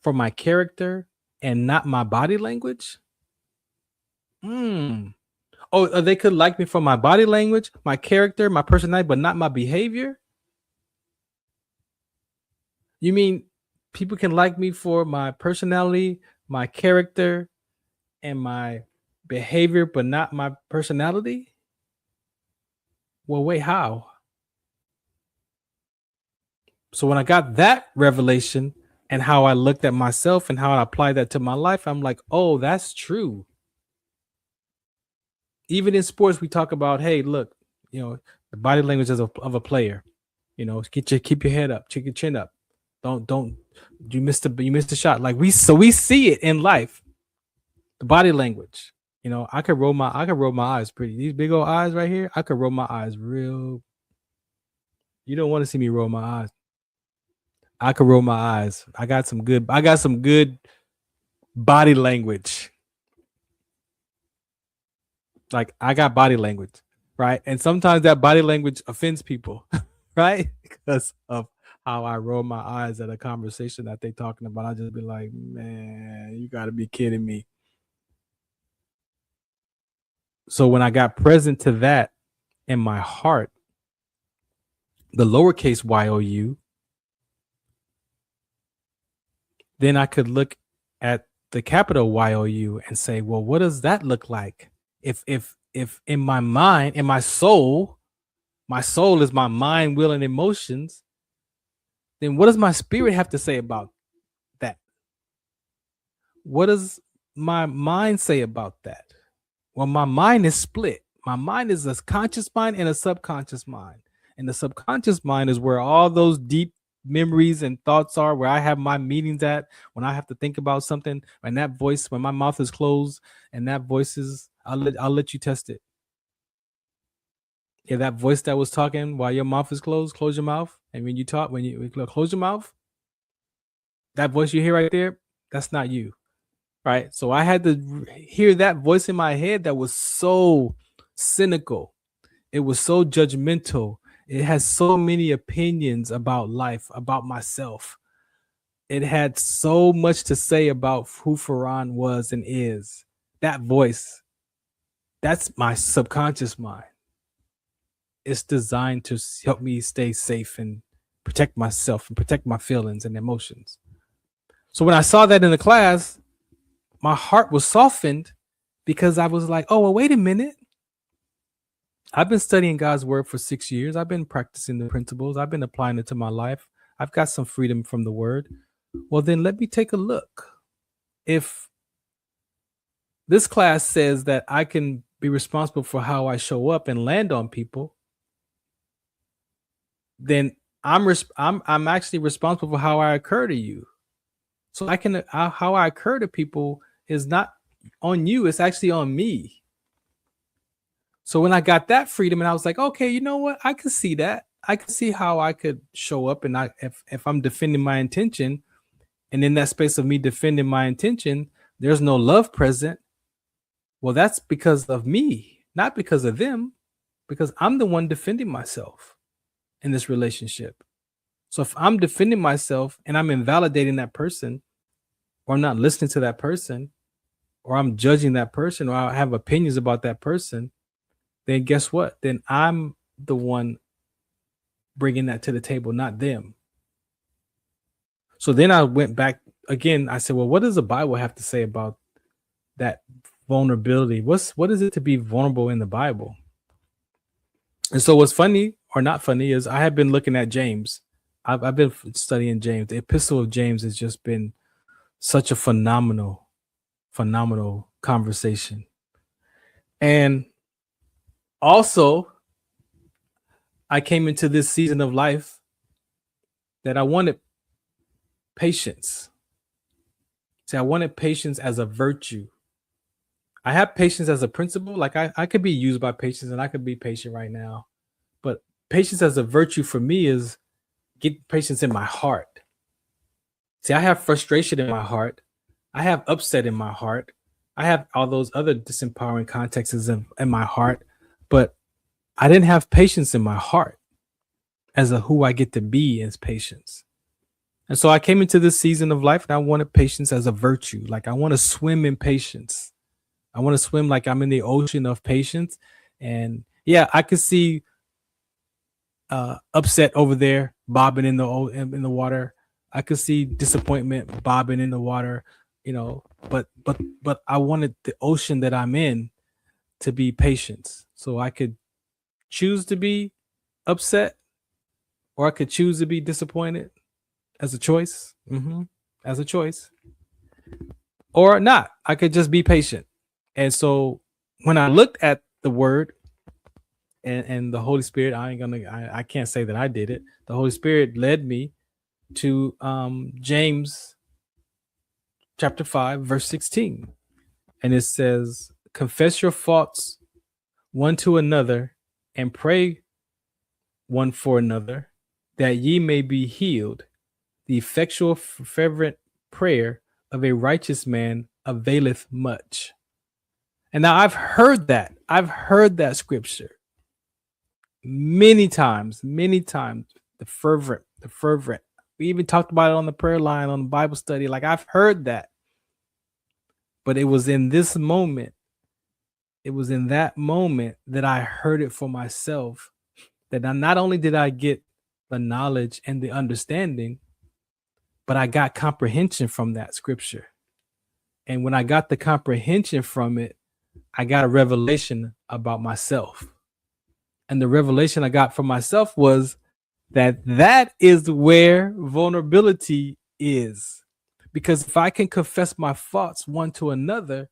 Speaker 5: for my character, and not my body language? Oh, they could like me for my body language, my character, my personality, but not my behavior? You mean people can like me for my personality, my character, and my behavior, but not my personality? Well, wait, how? So when I got that revelation and how I looked at myself and how I applied that to my life, I'm like, oh, that's true. Even in sports, we talk about, hey, look, the body language of a player. Keep your head up, keep your chin up. Don't you missed the shot. Like we see it in life. The body language. I could roll my eyes pretty. These big old eyes right here, I could roll my eyes real. You don't want to see me roll my eyes. I could roll my eyes. I got some good body language. Like I got body language, right? And sometimes that body language offends people, right? Because of how I roll my eyes at a conversation that they're talking about. I just be like, man, you got to be kidding me. So when I got present to that in my heart, the lowercase y-o-u, then I could look at the capital Y-O-U and say, well, what does that look like? If in my mind, in my soul is my mind, will, and emotions, then what does my spirit have to say about that? What does my mind say about that? Well, my mind is split. My mind is a conscious mind and a subconscious mind. And the subconscious mind is where all those deep memories and thoughts are, where I have my meetings at, when I have to think about something, and that voice, when my mouth is closed and that voice is, I'll let you test it. Yeah, that voice that was talking while your mouth is closed, close your mouth. And when you talk, when you close your mouth, that voice you hear right there, that's not you. Right. So I had to hear that voice in my head that was so cynical. It was so judgmental. It has so many opinions about life, about myself. It had so much to say about who Farron was and is. That voice, that's my subconscious mind. It's designed to help me stay safe and protect myself and protect my feelings and emotions. So when I saw that in the class, my heart was softened because I was like, oh, well, wait a minute. I've been studying God's word for 6 years. I've been practicing the principles. I've been applying it to my life. I've got some freedom from the word. Well, then let me take a look. If this class says that I can be responsible for how I show up and land on people, then I'm actually responsible for how I occur to you. So how I occur to people is not on you, it's actually on me. So when I got that freedom and I was like, okay, you know what? I can see that. I can see how I could show up, and if I'm defending my intention, and in that space of me defending my intention, there's no love present. Well, that's because of me, not because of them, because I'm the one defending myself in this relationship. So if I'm defending myself and I'm invalidating that person, or I'm not listening to that person, or I'm judging that person, or I have opinions about that person, then guess what? Then I'm the one bringing that to the table, not them. So then I went back again. I said, well, what does the Bible have to say about that vulnerability? What is it to be vulnerable in the Bible? And so what's funny or not funny is I have been looking at James. I've been studying James. The epistle of James has just been such a phenomenal conversation. And also, I came into this season of life that I wanted patience. See, I wanted patience as a virtue. I have patience as a principle. Like I could be used by patience, and I could be patient right now. But patience as a virtue for me is get patience in my heart. See, I have frustration in my heart. I have upset in my heart. I have all those other disempowering contexts in my heart. But I didn't have patience in my heart as a who I get to be as patience. And so I came into this season of life and I wanted patience as a virtue. Like I want to swim in patience. I want to swim like I'm in the ocean of patience. And yeah, I could see upset over there bobbing in the water. I could see disappointment bobbing in the water. but I wanted the ocean that I'm in to be patience, so I could choose to be upset, or I could choose to be disappointed as a choice. As a choice, or not. I could just be patient. And so when I looked at the word and the Holy Spirit, I can't say that I did it. The Holy Spirit led me to James chapter 5, verse 16. And it says, confess your faults one to another and pray one for another, that ye may be healed. The effectual fervent prayer of a righteous man availeth much. And now I've heard that scripture many times. The fervent. We even talked about it on the prayer line, on the Bible study. Like, I've heard that. But it was in this moment, that I heard it for myself. That not only did I get the knowledge and the understanding, but I got comprehension from that scripture. And when I got the comprehension from it, I got a revelation about myself. And the revelation I got from myself was that is where vulnerability is. Because if I can confess my faults one to another,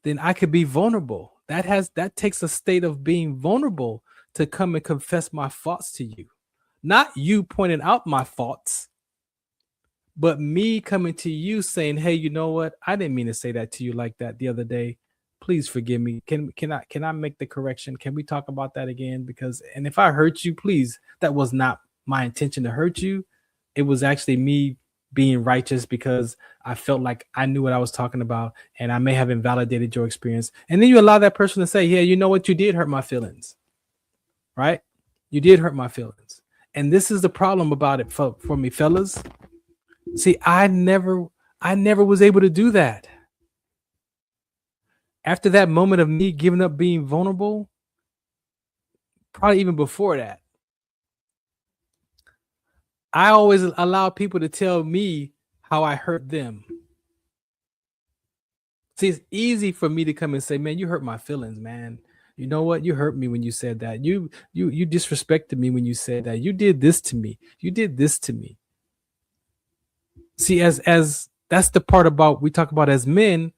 Speaker 5: then I could be vulnerable. That takes a state of being vulnerable to come and confess my faults to you. Not you pointing out my faults, but me coming to you saying, hey, you know what? I didn't mean to say that to you like that the other day. Please forgive me. Can I make the correction? Can we talk about that again? And if I hurt you, please, that was not my intention to hurt you. It was actually me being righteous because I felt like I knew what I was talking about, and I may have invalidated your experience. And then you allow that person to say, yeah, you know what? You did hurt my feelings, right? You did hurt my feelings. And this is the problem about it for me, fellas. See, I never was able to do that. After that moment of me giving up being vulnerable, probably even before that, I always allow people to tell me how I hurt them. See, it's easy for me to come and say, man, you hurt my feelings, man. You know what? You hurt me when you said that. You disrespected me when you said that. You did this to me. You did this to me. See, as that's the part about we talk about as men.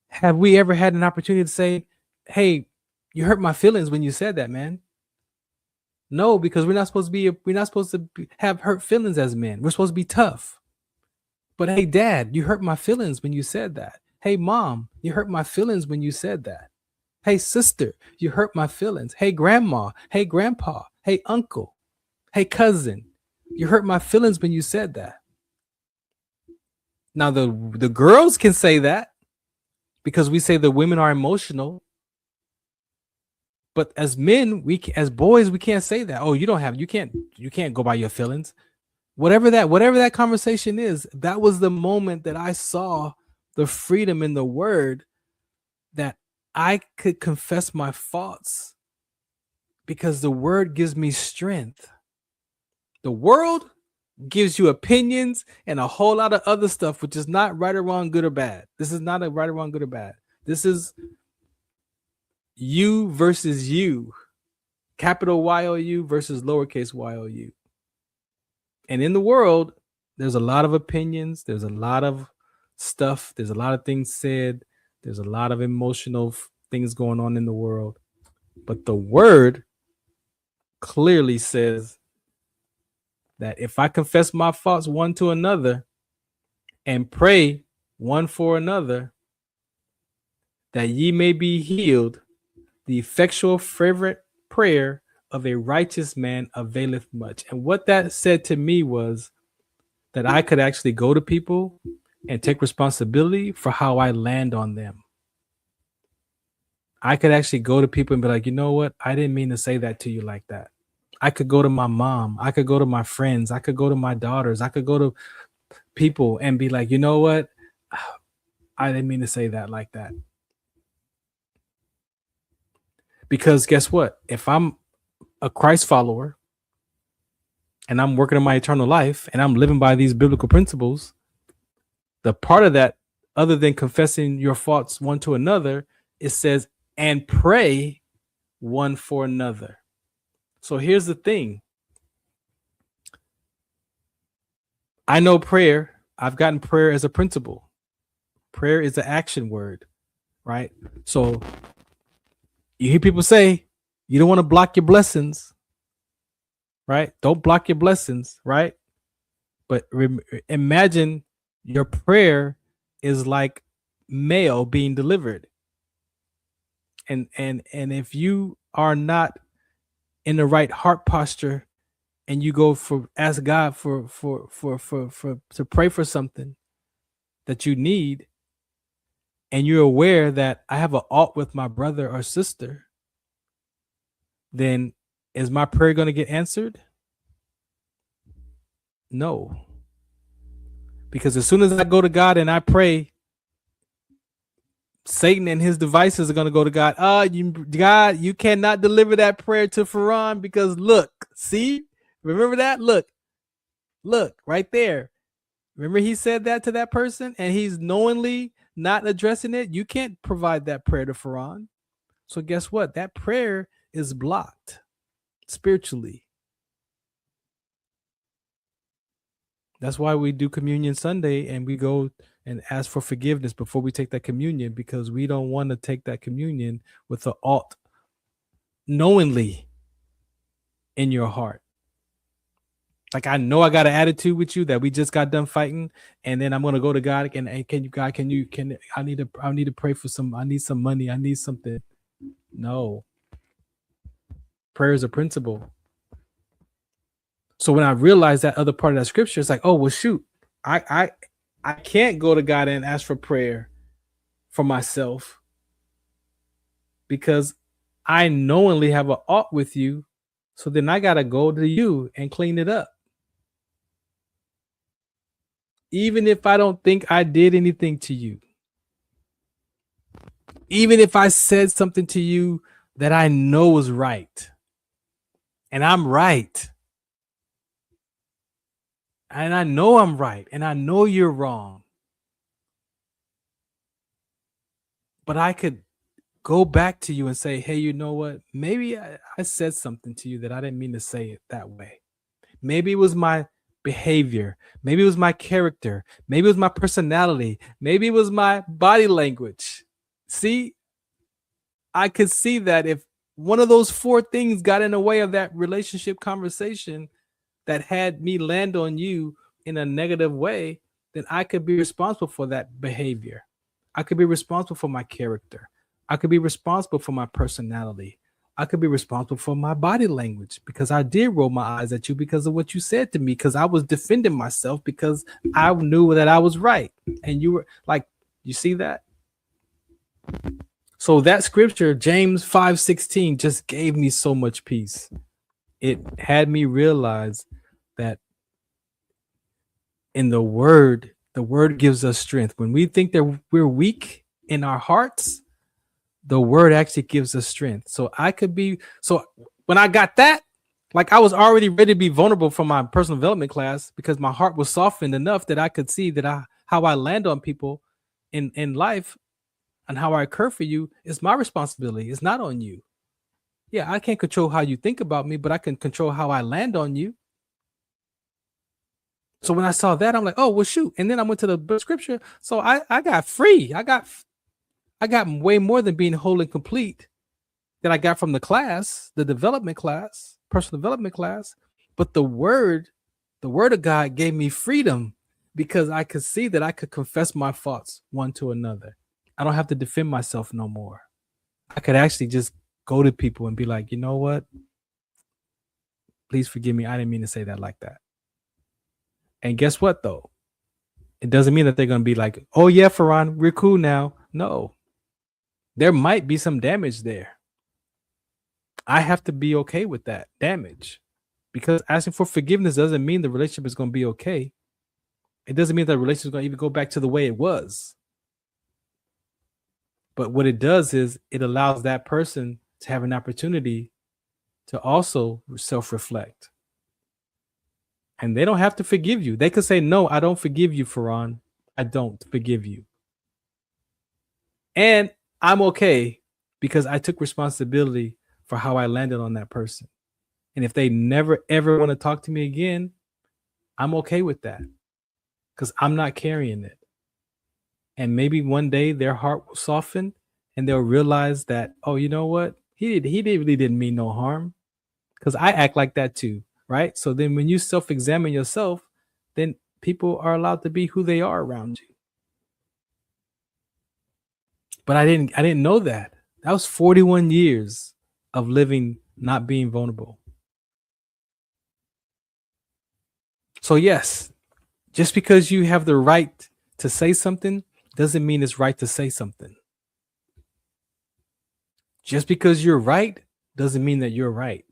Speaker 5: Have we ever had an opportunity to say, hey, you hurt my feelings when you said that, man? No, because we're not supposed to have hurt feelings as men. We're supposed to be tough. But hey, Dad, you hurt my feelings when you said that. Hey, Mom, you hurt my feelings when you said that. Hey, sister, you hurt my feelings. Hey, Grandma. Hey, Grandpa. Hey, Uncle. Hey, cousin, you hurt my feelings when you said that. Now, the girls can say that because we say the women are emotional. But as men, as boys, we can't say that. Oh, you can't go by your feelings. Whatever that conversation is, that was the moment that I saw the freedom in the word that I could confess my faults because the word gives me strength. The world gives you opinions and a whole lot of other stuff, which is not right or wrong, good or bad. This is not a right or wrong, good or bad. This is you versus you, capital Y-O-U versus lowercase y-O-U. And in the world, there's a lot of opinions. There's a lot of stuff. There's a lot of things said. There's a lot of emotional things going on in the world. But the word clearly says that if I confess my faults one to another and pray one for another, that ye may be healed, the effectual fervent prayer of a righteous man availeth much. And what that said to me was that I could actually go to people and take responsibility for how I land on them. I could actually go to people and be like, you know what? I didn't mean to say that to you like that. I could go to my mom. I could go to my friends. I could go to my daughters. I could go to people and be like, you know what? I didn't mean to say that like that. Because guess what? If I'm a Christ follower and I'm working on my eternal life and I'm living by these biblical principles, the part of that, other than confessing your faults one to another, it says, and pray one for another. So here's the thing. I know prayer. I've gotten prayer as a principle. Prayer is an action word, right? So you hear people say, you don't want to block your blessings, right? Don't block your blessings, right? But imagine your prayer is like mail being delivered. And if you are not in the right heart posture and you go ask God to pray for something that you need, and you're aware that I have an ought with my brother or sister, then is my prayer going to get answered? No. Because as soon as I go to God and I pray, Satan and his devices are going to go to God. God, you cannot deliver that prayer to Farron because look, see, remember that? Look right there. Remember he said that to that person and he's knowingly not addressing it. You can't provide that prayer to Farron. So guess what? That prayer is blocked spiritually. That's why we do Communion Sunday and we go and ask for forgiveness before we take that communion, because we don't want to take that communion with the ought knowingly in your heart. Like, I know I got an attitude with you that we just got done fighting, and then I'm going to go to God and hey, I need to pray for I need some money. I need something. No. Prayer is a principle. So when I realized that other part of that scripture, it's like, oh, well, shoot, I can't go to God and ask for prayer for myself because I knowingly have an ought with you. So then I got to go to you and clean it up. Even if I don't think I did anything to you. Even if I said something to you that I know was right. And I'm right. And I know I'm right. And I know you're wrong. But I could go back to you and say, hey, you know what? Maybe I said something to you that I didn't mean to say it that way. Maybe it was my behavior. Maybe it was my character. Maybe it was my personality. Maybe it was my body language. See, I could see that if one of those 4 things got in the way of that relationship conversation that had me land on you in a negative way, then I could be responsible for that behavior. I could be responsible for my character. I could be responsible for my personality. I could be responsible for my body language because I did roll my eyes at you because of what you said to me, because I was defending myself because I knew that I was right. And you were like, you see that? So that scripture, James 5:16, just gave me so much peace. It had me realize that in the word gives us strength. When we think that we're weak in our hearts, the word actually gives us strength. So when I got that, like I was already ready to be vulnerable from my personal development class because my heart was softened enough that I could see that how I land on people in life and how I occur for you is my responsibility. It's not on you. Yeah, I can't control how you think about me, but I can control how I land on you. So when I saw that, I'm like, oh, well, shoot. And then I went to the scripture. So I got free. I got way more than being whole and complete that I got from the class, the development class, personal development class. But the word of God gave me freedom because I could see that I could confess my faults one to another. I don't have to defend myself no more. I could actually just go to people and be like, you know what? Please forgive me. I didn't mean to say that like that. And guess what, though? It doesn't mean that they're going to be like, oh, yeah, Farron, we're cool now. No. There might be some damage there. I have to be okay with that damage because asking for forgiveness doesn't mean the relationship is going to be okay. It doesn't mean that the relationship is going to even go back to the way it was. But what it does is it allows that person to have an opportunity to also self-reflect. And they don't have to forgive you. They could say, no, I don't forgive you, Farron. I don't forgive you. And I'm okay because I took responsibility for how I landed on that person. And if they never ever want to talk to me again, I'm okay with that because I'm not carrying it. And maybe one day their heart will soften and they'll realize that, oh, you know what? He really didn't mean no harm, because I act like that too, right? So then when you self-examine yourself, then people are allowed to be who they are around you. But I didn't know that. That was 41 years of living not being vulnerable. So yes, just because you have the right to say something doesn't mean it's right to say something. Just because you're right doesn't mean that you're right.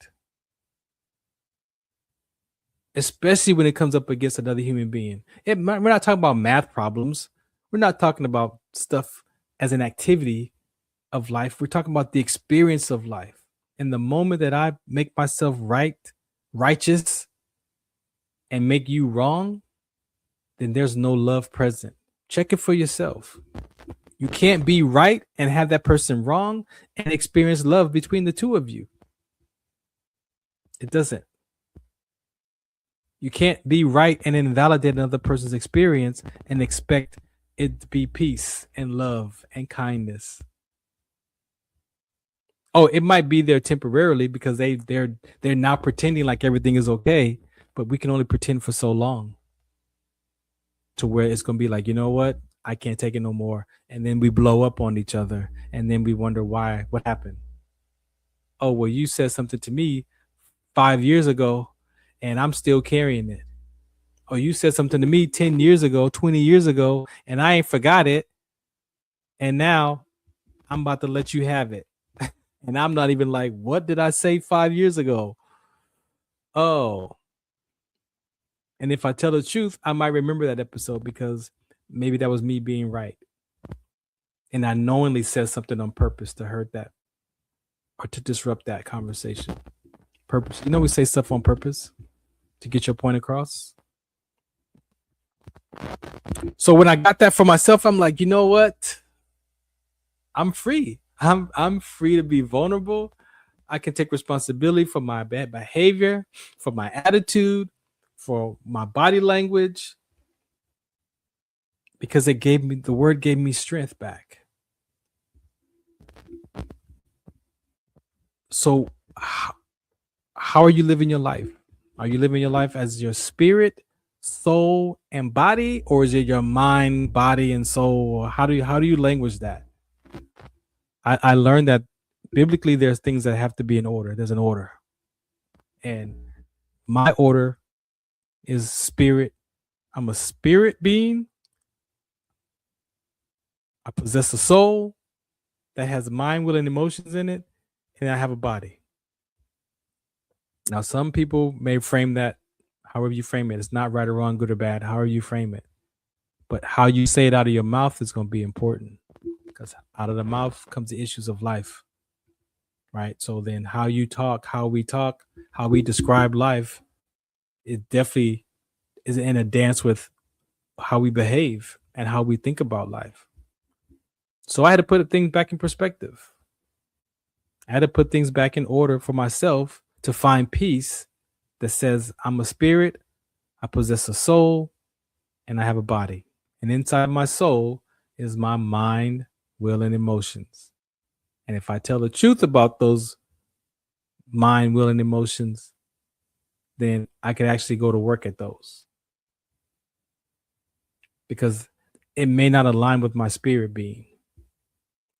Speaker 5: Especially when it comes up against another human being. We're not talking about math problems. We're not talking about stuff as an activity of life. We're talking about the experience of life. And the moment that I make myself righteous, and make you wrong, then there's no love present. Check it for yourself. You can't be right and have that person wrong and experience love between the two of you. It doesn't. You can't be right and invalidate another person's experience and expect it to be peace and love and kindness. Oh, it might be there temporarily because they're now pretending like everything is okay, but we can only pretend for so long to where it's going to be like, you know what? I can't take it no more. And then we blow up on each other. And then we wonder why, what happened? Oh, well, you said something to me 5 years ago and I'm still carrying it. Or you said something to me 10 years ago, 20 years ago, and I ain't forgot it. And now I'm about to let you have it. And I'm not even like, what did I say 5 years ago? Oh. And if I tell the truth, I might remember that episode because maybe that was me being right. And I knowingly said something on purpose to hurt that or to disrupt that conversation. Purpose. You know, we say stuff on purpose to get your point across. So when I got that for myself, I'm like, you know what? I'm free. I'm free to be vulnerable. I can take responsibility for my bad behavior, for my attitude, for my body language, because the word gave me strength back. So how are you living your life? Are you living your life as your spirit, soul, and body, or is it your mind, body, and soul? How do you language that? I learned that biblically there's things that have to be in order. There's an order. And my order is spirit. I'm a spirit being. I possess a soul that has mind, will, and emotions in it, and I have a body. Now, some people may frame that however you frame it. It's not right or wrong, good or bad, however you frame it. But how you say it out of your mouth is going to be important, because out of the mouth comes the issues of life, right? So then how you talk, how we describe life, it definitely is in a dance with how we behave and how we think about life. So I had to put things back in perspective. I had to put things back in order for myself to find peace that says I'm a spirit, I possess a soul, and I have a body. And inside my soul is my mind, will, and emotions. And if I tell the truth about those mind, will, and emotions, then I could actually go to work at those. Because it may not align with my spirit being.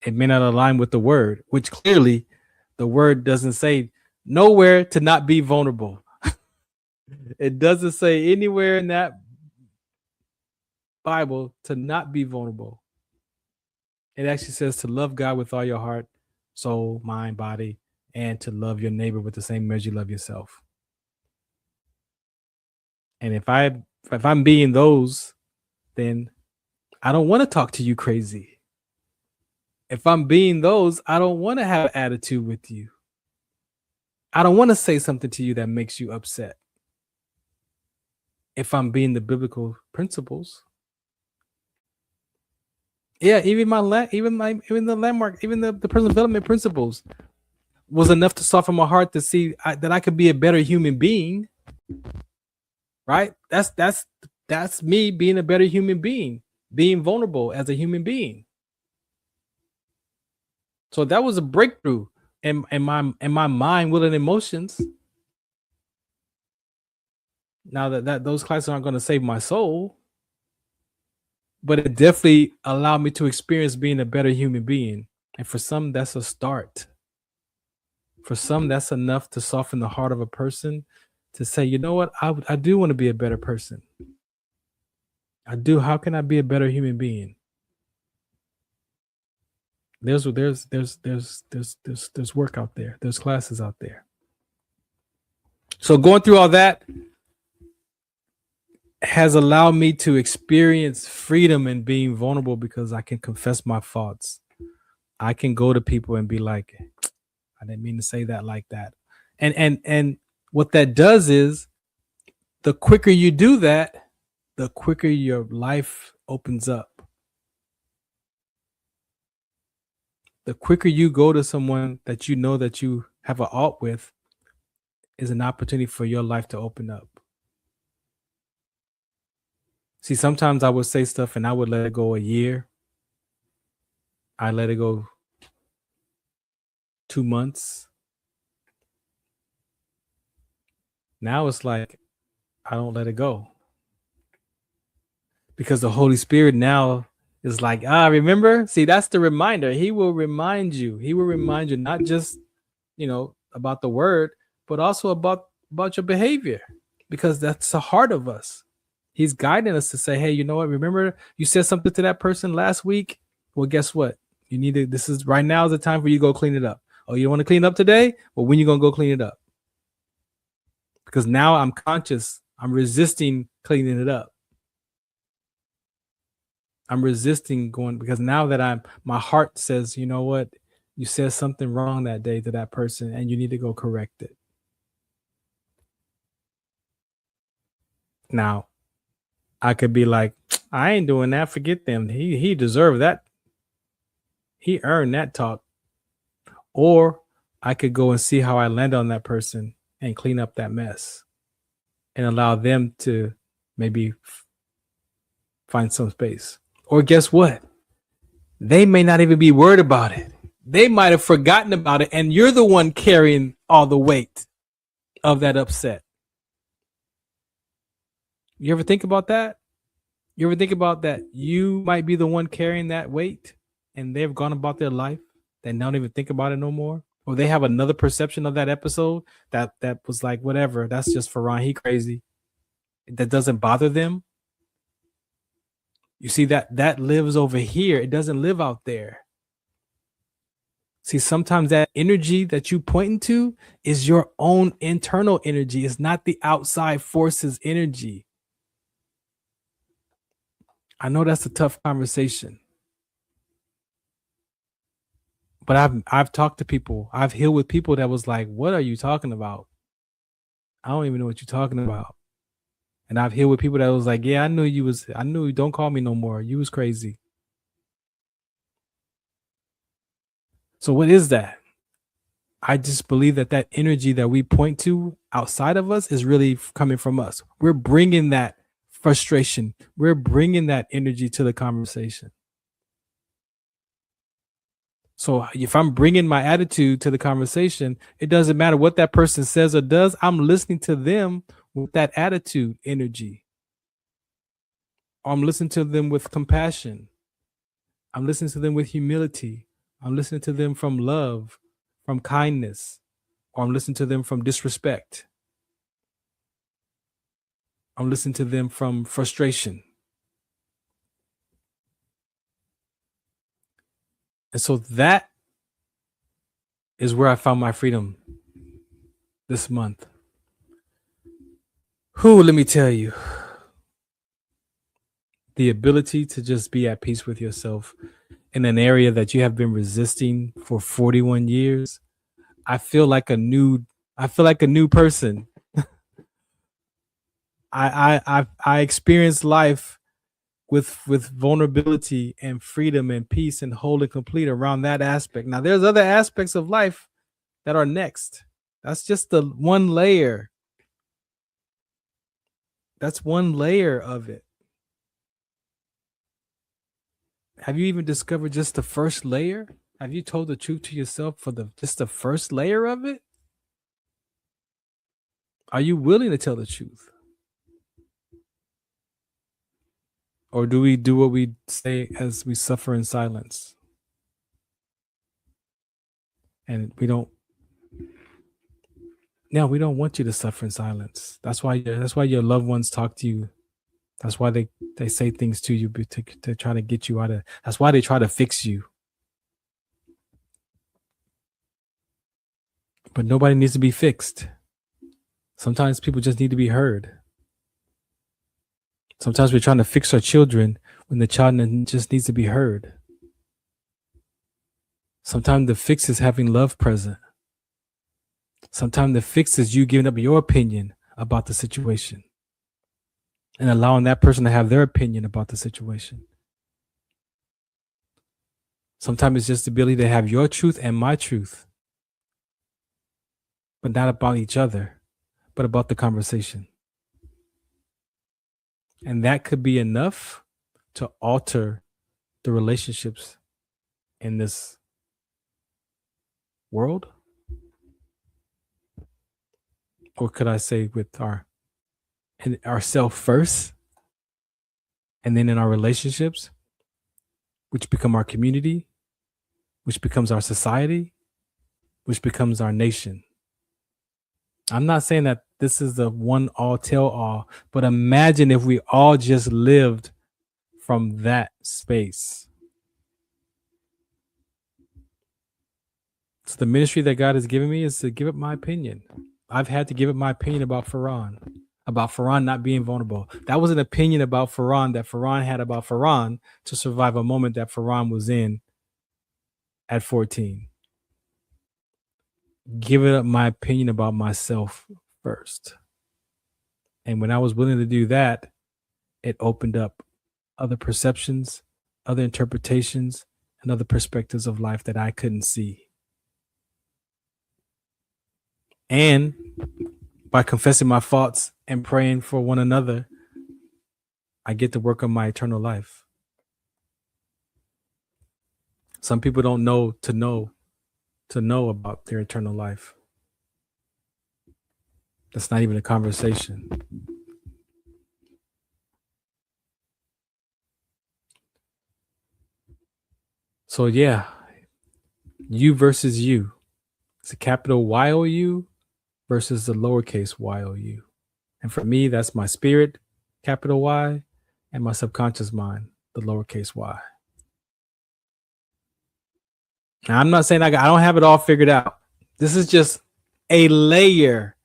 Speaker 5: It may not align with the word, which clearly the word doesn't say nowhere to not be vulnerable. It doesn't say anywhere in that Bible to not be vulnerable. It actually says to love God with all your heart, soul, mind, body, and to love your neighbor with the same measure you love yourself. And if I'm being those, then I don't want to talk to you crazy. If I'm being those, I don't want to have an attitude with you. I don't want to say something to you that makes you upset. If I'm being the biblical principles. Yeah, even the landmark, even the personal development principles was enough to soften my heart to see that I could be a better human being. Right? That's me being a better human being, being vulnerable as a human being. So that was a breakthrough in my mind, will, and emotions. Now that those classes aren't going to save my soul, but it definitely allowed me to experience being a better human being. And for some, that's a start. For some, that's enough to soften the heart of a person to say, you know what, I do want to be a better person. I do. How can I be a better human being? There's work out there. There's classes out there. So going through all that has allowed me to experience freedom and being vulnerable because I can confess my faults. I can go to people and be like, I didn't mean to say that like that. And what that does is the quicker you do that, the quicker your life opens up. The quicker you go to someone that you know that you have an alt with is an opportunity for your life to open up. See, sometimes I would say stuff and I would let it go a year. I let it go 2 months. Now it's like, I don't let it go. Because the Holy Spirit now is like, remember? See, that's the reminder. He will remind you. He will remind you not just, about the word, but also about your behavior. Because that's the heart of us. He's guiding us to say, hey, you know what? Remember you said something to that person last week? Well, guess what? You need to, right now is the time for you to go clean it up. Oh, you want to clean it up today? Well, when you going to go clean it up? Because now I'm conscious. I'm resisting cleaning it up. I'm resisting going because now that my heart says, you know what? You said something wrong that day to that person and you need to go correct it. Now, I could be like, I ain't doing that. Forget them. He deserved that. He earned that talk. Or I could go and see how I land on that person and clean up that mess and allow them to maybe find some space. Or guess what? They may not even be worried about it. They might have forgotten about it, and you're the one carrying all the weight of that upset. You ever think about that? You ever think about that? You might be the one carrying that weight, and they've gone about their life. They don't even think about it no more. Or they have another perception of that episode that was like, whatever, that's just Farron, he crazy. That doesn't bother them. You see, that lives over here. It doesn't live out there. See, sometimes that energy that you pointing to is your own internal energy. It's not the outside forces energy. I know that's a tough conversation. But I've talked to people. I've healed with people that was like, what are you talking about? I don't even know what you're talking about. And I've healed with people that was like, yeah, I knew you, don't call me no more. You was crazy. So what is that? I just believe that energy that we point to outside of us is really coming from us. We're bringing that frustration. We're bringing that energy to the conversation. So if I'm bringing my attitude to the conversation, it doesn't matter what that person says or does. I'm listening to them with that attitude energy. Or I'm listening to them with compassion. I'm listening to them with humility. I'm listening to them from love, from kindness, or I'm listening to them from disrespect. I'm listening to them from frustration. And so that is where I found my freedom this month. Let me tell you, the ability to just be at peace with yourself in an area that you have been resisting for 41 years. I feel like a new person. I experienced life with vulnerability and freedom and peace and whole and complete around that aspect. Now, there's other aspects of life that are next. That's just the one layer. That's one layer of it. Have you even discovered just the first layer? Have you told the truth to yourself for just the first layer of it? Are you willing to tell the truth? Or do we do what we say as we suffer in silence? And we don't want you to suffer in silence. That's why your loved ones talk to you. That's why they say things to you to try to get you out of. That's why they try to fix you. But nobody needs to be fixed. Sometimes people just need to be heard. Sometimes we're trying to fix our children when the child just needs to be heard. Sometimes the fix is having love present. Sometimes the fix is you giving up your opinion about the situation and allowing that person to have their opinion about the situation. Sometimes it's just the ability to have your truth and my truth, but not about each other, but about the conversation. And that could be enough to alter the relationships in this world. Or could I say with ourself first, and then in our relationships, which become our community, which becomes our society, which becomes our nation. I'm not saying that this is the one all tell all, but imagine if we all just lived from that space. So the ministry that God has given me is to give up my opinion. I've had to give up my opinion about Farron not being vulnerable. That was an opinion about Farron that Farron had about Farron to survive a moment that Farron was in at 14. Giving up my opinion about myself first. And when I was willing to do that, it opened up other perceptions, other interpretations, and other perspectives of life that I couldn't see. And by confessing my faults and praying for one another, I get to work on my eternal life. Some people don't know to know about their eternal life. That's not even a conversation. So yeah, you versus you. It's a capital Y-O-U versus the lowercase y-o-u. And for me, that's my spirit, capital Y, and my subconscious mind, the lowercase y. Now, I'm not saying I don't have it all figured out. This is just a layer.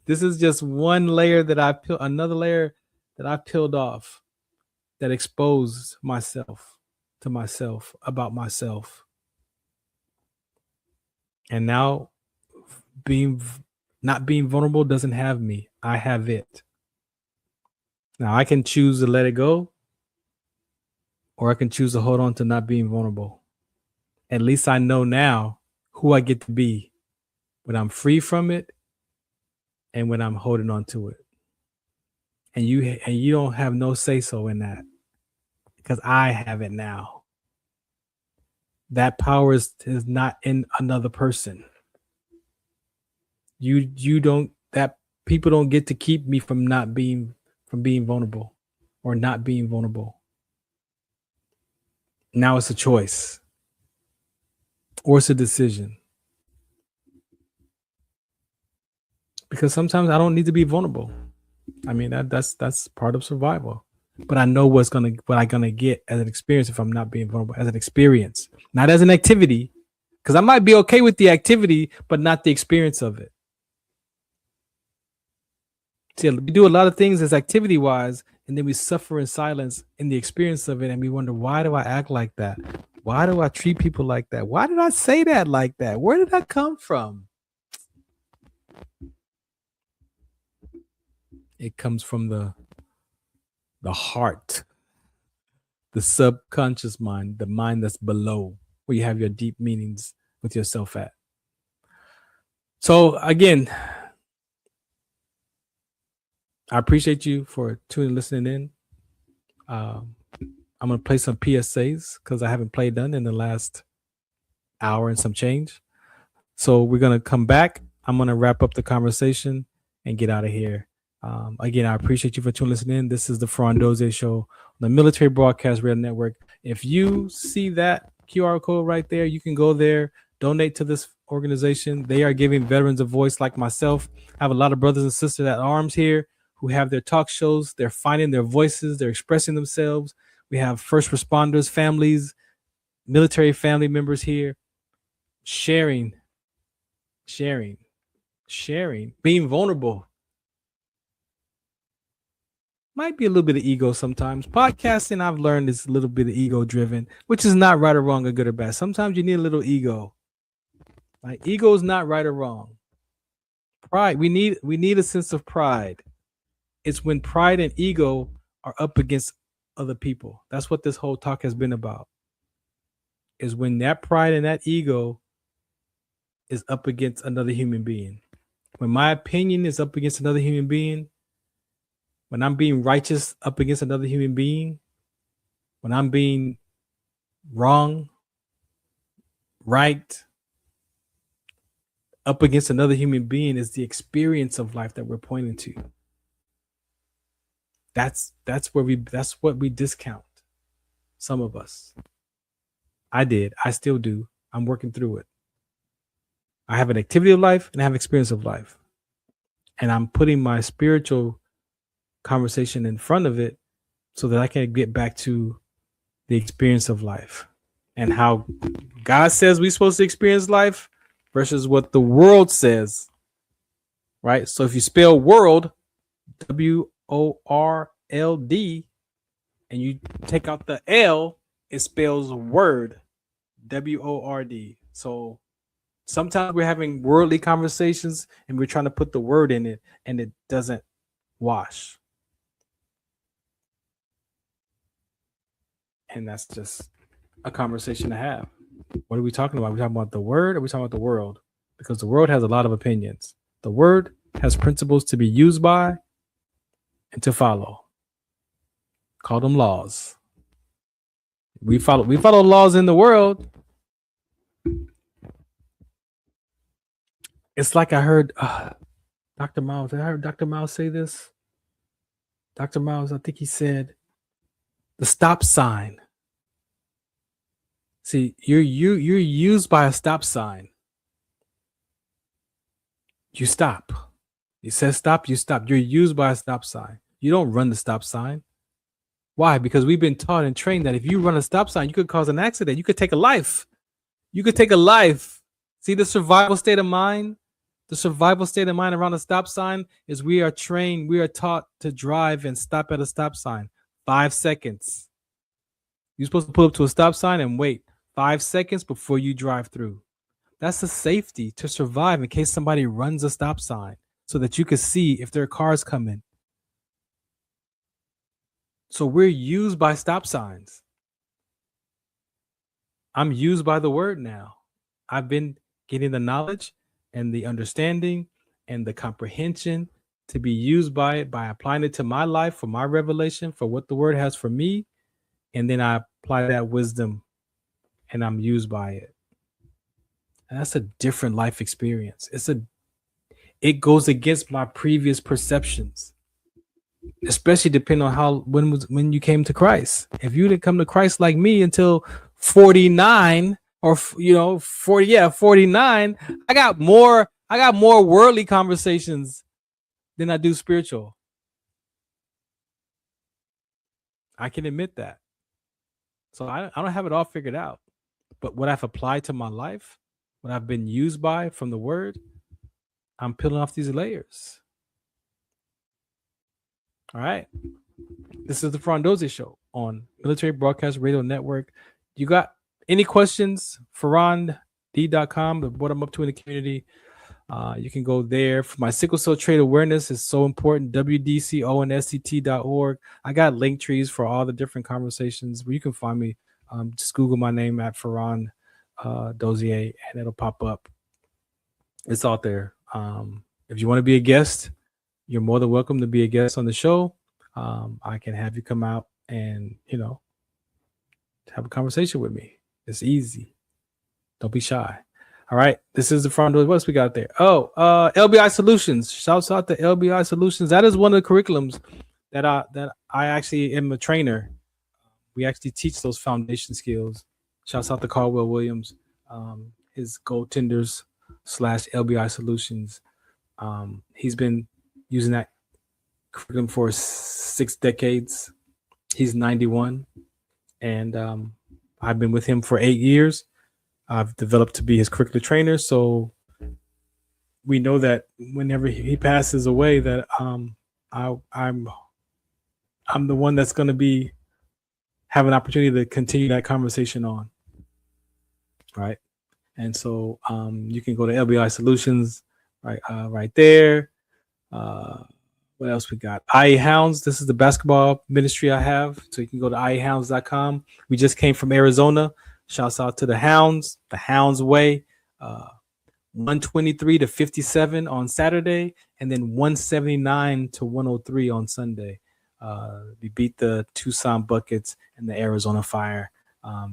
Speaker 5: This is just one layer that another layer that I peeled off that exposed myself to myself about myself. And now not being vulnerable doesn't have me. I have it. Now I can choose to let it go, or I can choose to hold on to not being vulnerable. At least I know now who I get to be when I'm free from it and when I'm holding on to it. And you don't have no say-so in that, because I have it now. That power is not in another person. People don't get to keep me from being vulnerable or not being vulnerable. Now it's a choice, or it's a decision. Because sometimes I don't need to be vulnerable. I mean, that's part of survival. But I know what I'm gonna get as an experience if I'm not being vulnerable, as an experience, not as an activity. Because I might be okay with the activity, but not the experience of it. See, we do a lot of things as activity-wise, and then we suffer in silence in the experience of it, and we wonder, why do I act like that? Why do I treat people like that? Why did I say that like that? Where did that come from? It comes from the heart. the subconscious mind, the mind that's below, where you have your deep meanings with yourself at. So again, I appreciate you for listening in. I'm going to play some PSAs because I haven't played none in the last hour and some change. So we're going to come back. I'm going to wrap up the conversation and get out of here. Again, I appreciate you for listening in. This is the Farron Dozier Show on the Military Broadcast Radio Network. If you see that QR code right there, you can go there, donate to this organization. They are giving veterans a voice like myself. I have a lot of brothers and sisters at arms here who have their talk shows. They're finding their voices. They're expressing themselves. We have first responders, families, military family members here sharing, being vulnerable. Might be a little bit of ego sometimes. Podcasting, I've learned, is a little bit of ego driven, which is not right or wrong or good or bad. Sometimes you need a little ego. Like, ego is not right or wrong. Pride, we need a sense of pride. It's when pride and ego are up against other people. That's what this whole talk has been about. Is when that pride and that ego is up against another human being. When my opinion is up against another human being, when I'm being righteous up against another human being, when I'm being wrong, right, up against another human being, is the experience of life that we're pointing to. That's what we discount. Some of us. I did. I still do. I'm working through it. I have an activity of life and I have experience of life. And I'm putting my spiritual conversation in front of it so that I can get back to the experience of life and how God says we're supposed to experience life versus what the world says, right? So if you spell world, WORLD, and you take out the L, it spells word, WORD. So sometimes we're having worldly conversations and we're trying to put the word in it and it doesn't wash. And that's just a conversation to have. What are we talking about? Are we talking about the word or are we talking about the world? Because the world has a lot of opinions. The word has principles to be used by and to follow. Call them laws. We follow laws in the world. It's like I heard Dr. Miles. I heard Dr. Miles say this. Dr. Miles, I think he said the stop sign. See, you're used by a stop sign. You stop. It says stop, you stop. You're used by a stop sign. You don't run the stop sign. Why? Because we've been taught and trained that if you run a stop sign, you could cause an accident. You could take a life. You could take a life. See the survival state of mind? The survival state of mind around a stop sign is we are trained, we are taught to drive and stop at a stop sign. 5 seconds. You're supposed to pull up to a stop sign and wait 5 seconds before you drive through. That's a safety to survive in case somebody runs a stop sign so that you can see if there are cars coming. So we're used by stop signs. I'm used by the word now. I've been getting the knowledge and the understanding and the comprehension to be used by it, by applying it to my life, for my revelation, for what the word has for me. And then I apply that wisdom and I'm used by it. And that's a different life experience. It goes against my previous perceptions, especially depending on when you came to Christ. If you didn't come to Christ like me until 49 or 49, I got more worldly conversations than I do spiritual. I can admit that. So I don't have it all figured out. But what I've applied to my life, what I've been used by from the word, I'm peeling off these layers. All right. This is the Farron Dozier Show on Military Broadcast Radio Network. You got any questions? FarronD.com, what I'm up to in the community. You can go there. For my sickle cell trait awareness is so important. WDCONSCT.org. I got link trees for all the different conversations where you can find me. Just Google my name at Farron Dozier, and it'll pop up. It's out there. If you want to be a guest, you're more than welcome to be a guest on the show. I can have you come out and, have a conversation with me. It's easy. Don't be shy. All right. This is the front door. What else we got there? Oh, LBI Solutions. Shouts out to LBI Solutions. That is one of the curriculums that I actually am a trainer. We actually teach those foundation skills. Shouts out to Caldwell Williams, his goaltenders / LBI Solutions. He's been using that curriculum for 6 decades. He's 91, and I've been with him for 8 years. I've developed to be his curricular trainer, so we know that whenever he passes away, that I'm the one that's going to have an opportunity to continue that conversation on, right? And so you can go to LBI Solutions, right there. What else we got? IE Hounds. This is the basketball ministry I have. So you can go to IEHounds.com. We just came from Arizona. Shouts out to the Hounds Way. 123 to 57 on Saturday, and then 179 to 103 on Sunday. We beat the Tucson Buckets and the Arizona Fire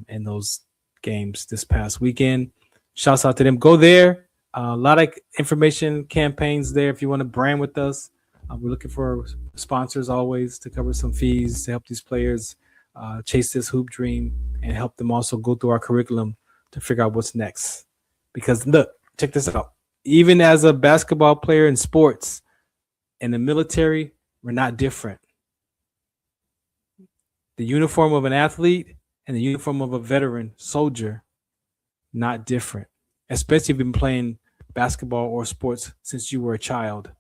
Speaker 5: in those games this past weekend. Shouts out to them. Go there. A lot of information campaigns there if you want to brand with us. We're looking for sponsors always to cover some fees to help these players chase this hoop dream and help them also go through our curriculum to figure out what's next. Because look, check this out. Even as a basketball player in sports, in the military, we're not different. The uniform of an athlete and the uniform of a veteran soldier, not different. Especially if you've been playing basketball or sports since you were a child.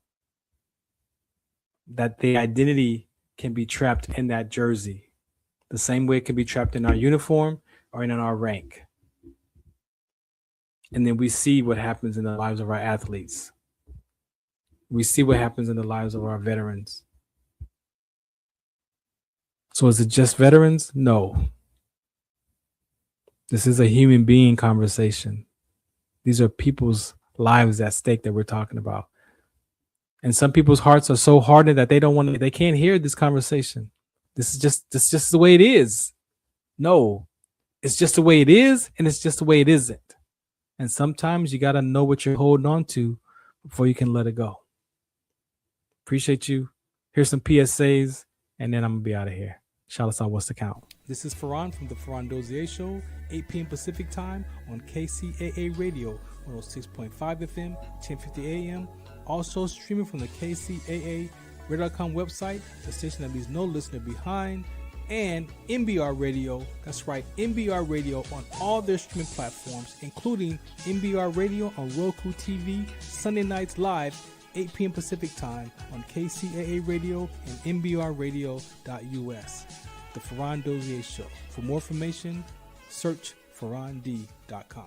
Speaker 5: That the identity can be trapped in that jersey. The same way it can be trapped in our uniform or in our rank. And then we see what happens in the lives of our athletes. We see what happens in the lives of our veterans. So is it just veterans? No. This is a human being conversation. These are people's lives at stake that we're talking about. And some people's hearts are so hardened that they can't hear this conversation. This is just the way it is. No, it's just the way it is, and it's just the way it isn't. And sometimes you got to know what you're holding on to before you can let it go. Appreciate you. Here's some PSAs, and then I'm going to be out of here. Shout us out what's the count. This is Farron from the Farron Dozier Show, 8 p.m. Pacific Time on KCAA Radio, 106.5 FM, 1050 AM. Also streaming from the KCAA Radio.com website, the station that leaves no listener behind, and MBR Radio. That's right, MBR Radio on all their streaming platforms, including MBR Radio on Roku TV, Sunday nights live, 8 p.m. Pacific Time on KCAA Radio and MBRradio.us. The Farron Dozier Show. For more information, search farrond.com.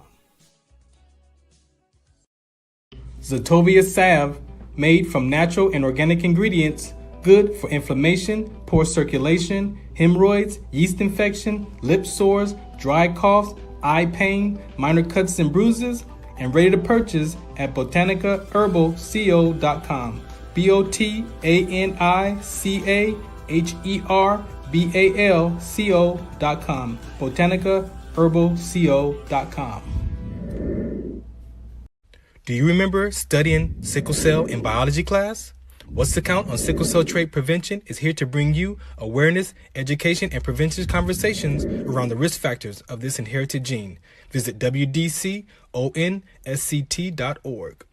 Speaker 5: Zetovia salve, made from natural and organic ingredients, good for inflammation, poor circulation, hemorrhoids, yeast infection, lip sores, dry coughs, eye pain, minor cuts and bruises, and ready to purchase at botanicaherbalco.com. botanicaherbalco.com. botanicaherbalco.com. Do you remember studying sickle cell in biology class? What's the Count on Sickle Cell Trait Prevention is here to bring you awareness, education, and prevention conversations around the risk factors of this inherited gene. Visit WDCONSCT.org.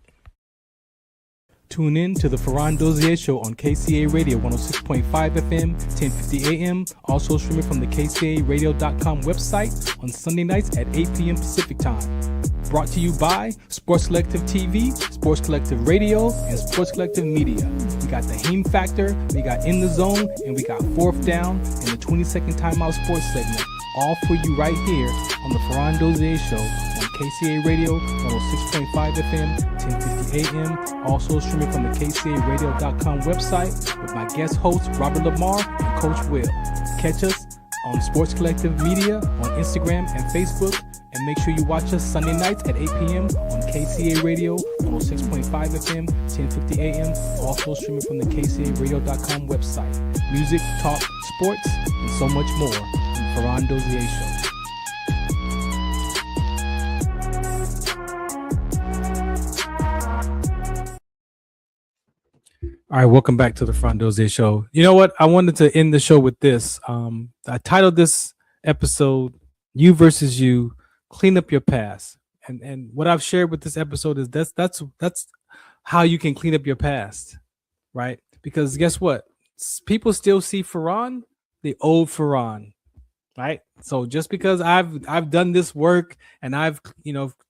Speaker 5: Tune in to the Farron Dozier Show on KCA Radio 106.5 FM, 1050 AM. Also streaming from the KCARadio.com website on Sunday nights at 8 p.m. Pacific Time. Brought to you by Sports Collective TV, Sports Collective Radio, and Sports Collective Media. We got the Heme Factor, we got In the Zone, and we got Fourth Down and the 20-second Timeout Sports segment. All for you right here on the Farron Dozier Show on KCA Radio 106.5 FM, 1050 a.m. Also streaming from the KCARadio.com website with my guest hosts Robert Lamar and Coach Will. Catch us on Sports Collective Media on Instagram and Facebook. And make sure you watch us Sunday nights at 8 p.m. on KCA Radio, 106.5 FM, 1050 AM. Also streaming from the KCARadio.com website. Music, talk, sports, and so much more. The Farron Dozier Show. All right, welcome back to the Farron Dozier Show. You know what? I wanted to end the show with this. I titled this episode, You versus You, Clean Up Your Past. And what I've shared with this episode is that's how you can clean up your past, right? Because guess what? People still see Farron, the old Farron, right? So just because I've done this work and I've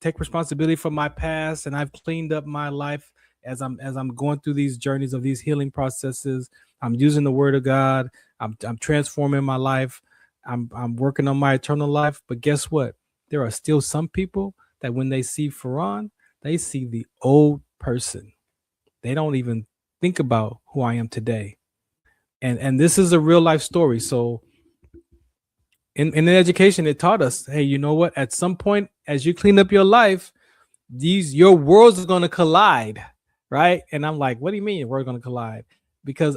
Speaker 5: take responsibility for my past and I've cleaned up my life as I'm going through these journeys of these healing processes, I'm using the Word of God, I'm transforming my life, I'm working on my eternal life. But guess what? There are still some people that when they see Farron, they see the old person. They don't even think about who I am today. And this is a real life story. So in education, it taught us, hey, you know what? At some point, as you clean up your life, your worlds are going to collide, right? And I'm like, what do you mean we're going to collide? Because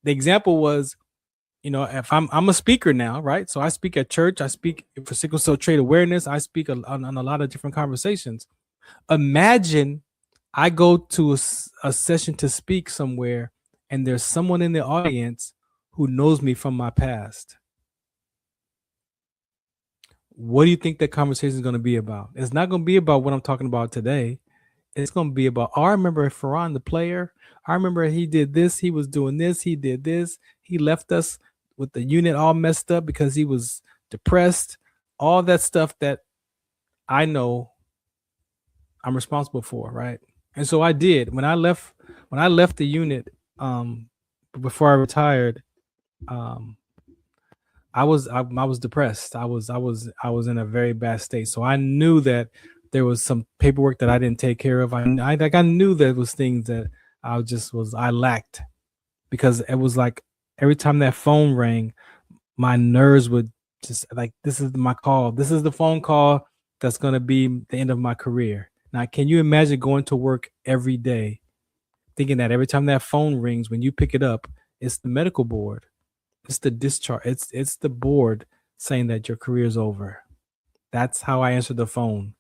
Speaker 5: the example was, if I'm a speaker now, right? So I speak at church, I speak for sickle cell trait awareness, I speak on a lot of different conversations. Imagine I go to a session to speak somewhere and there's someone in the audience who knows me from my past. What do you think that conversation is going to be about? It's not going to be about what I'm talking about today. It's going to be about, I remember Farron, the player. I remember he did this. He was doing this. He did this. He left us with the unit all messed up because he was depressed. All that stuff that I know I'm responsible for, right? And so I did. When I left the unit, before I retired, I was depressed. I was in a very bad state. So I knew that there was some paperwork that I didn't take care of. I knew there was things that I lacked, because it was like every time that phone rang, my nerves would just like, this is my call. This is the phone call that's going to be the end of my career. Now, can you imagine going to work every day thinking that every time that phone rings, when you pick it up, it's the medical board, it's the discharge, it's the board saying that your career is over. That's how I answered the phone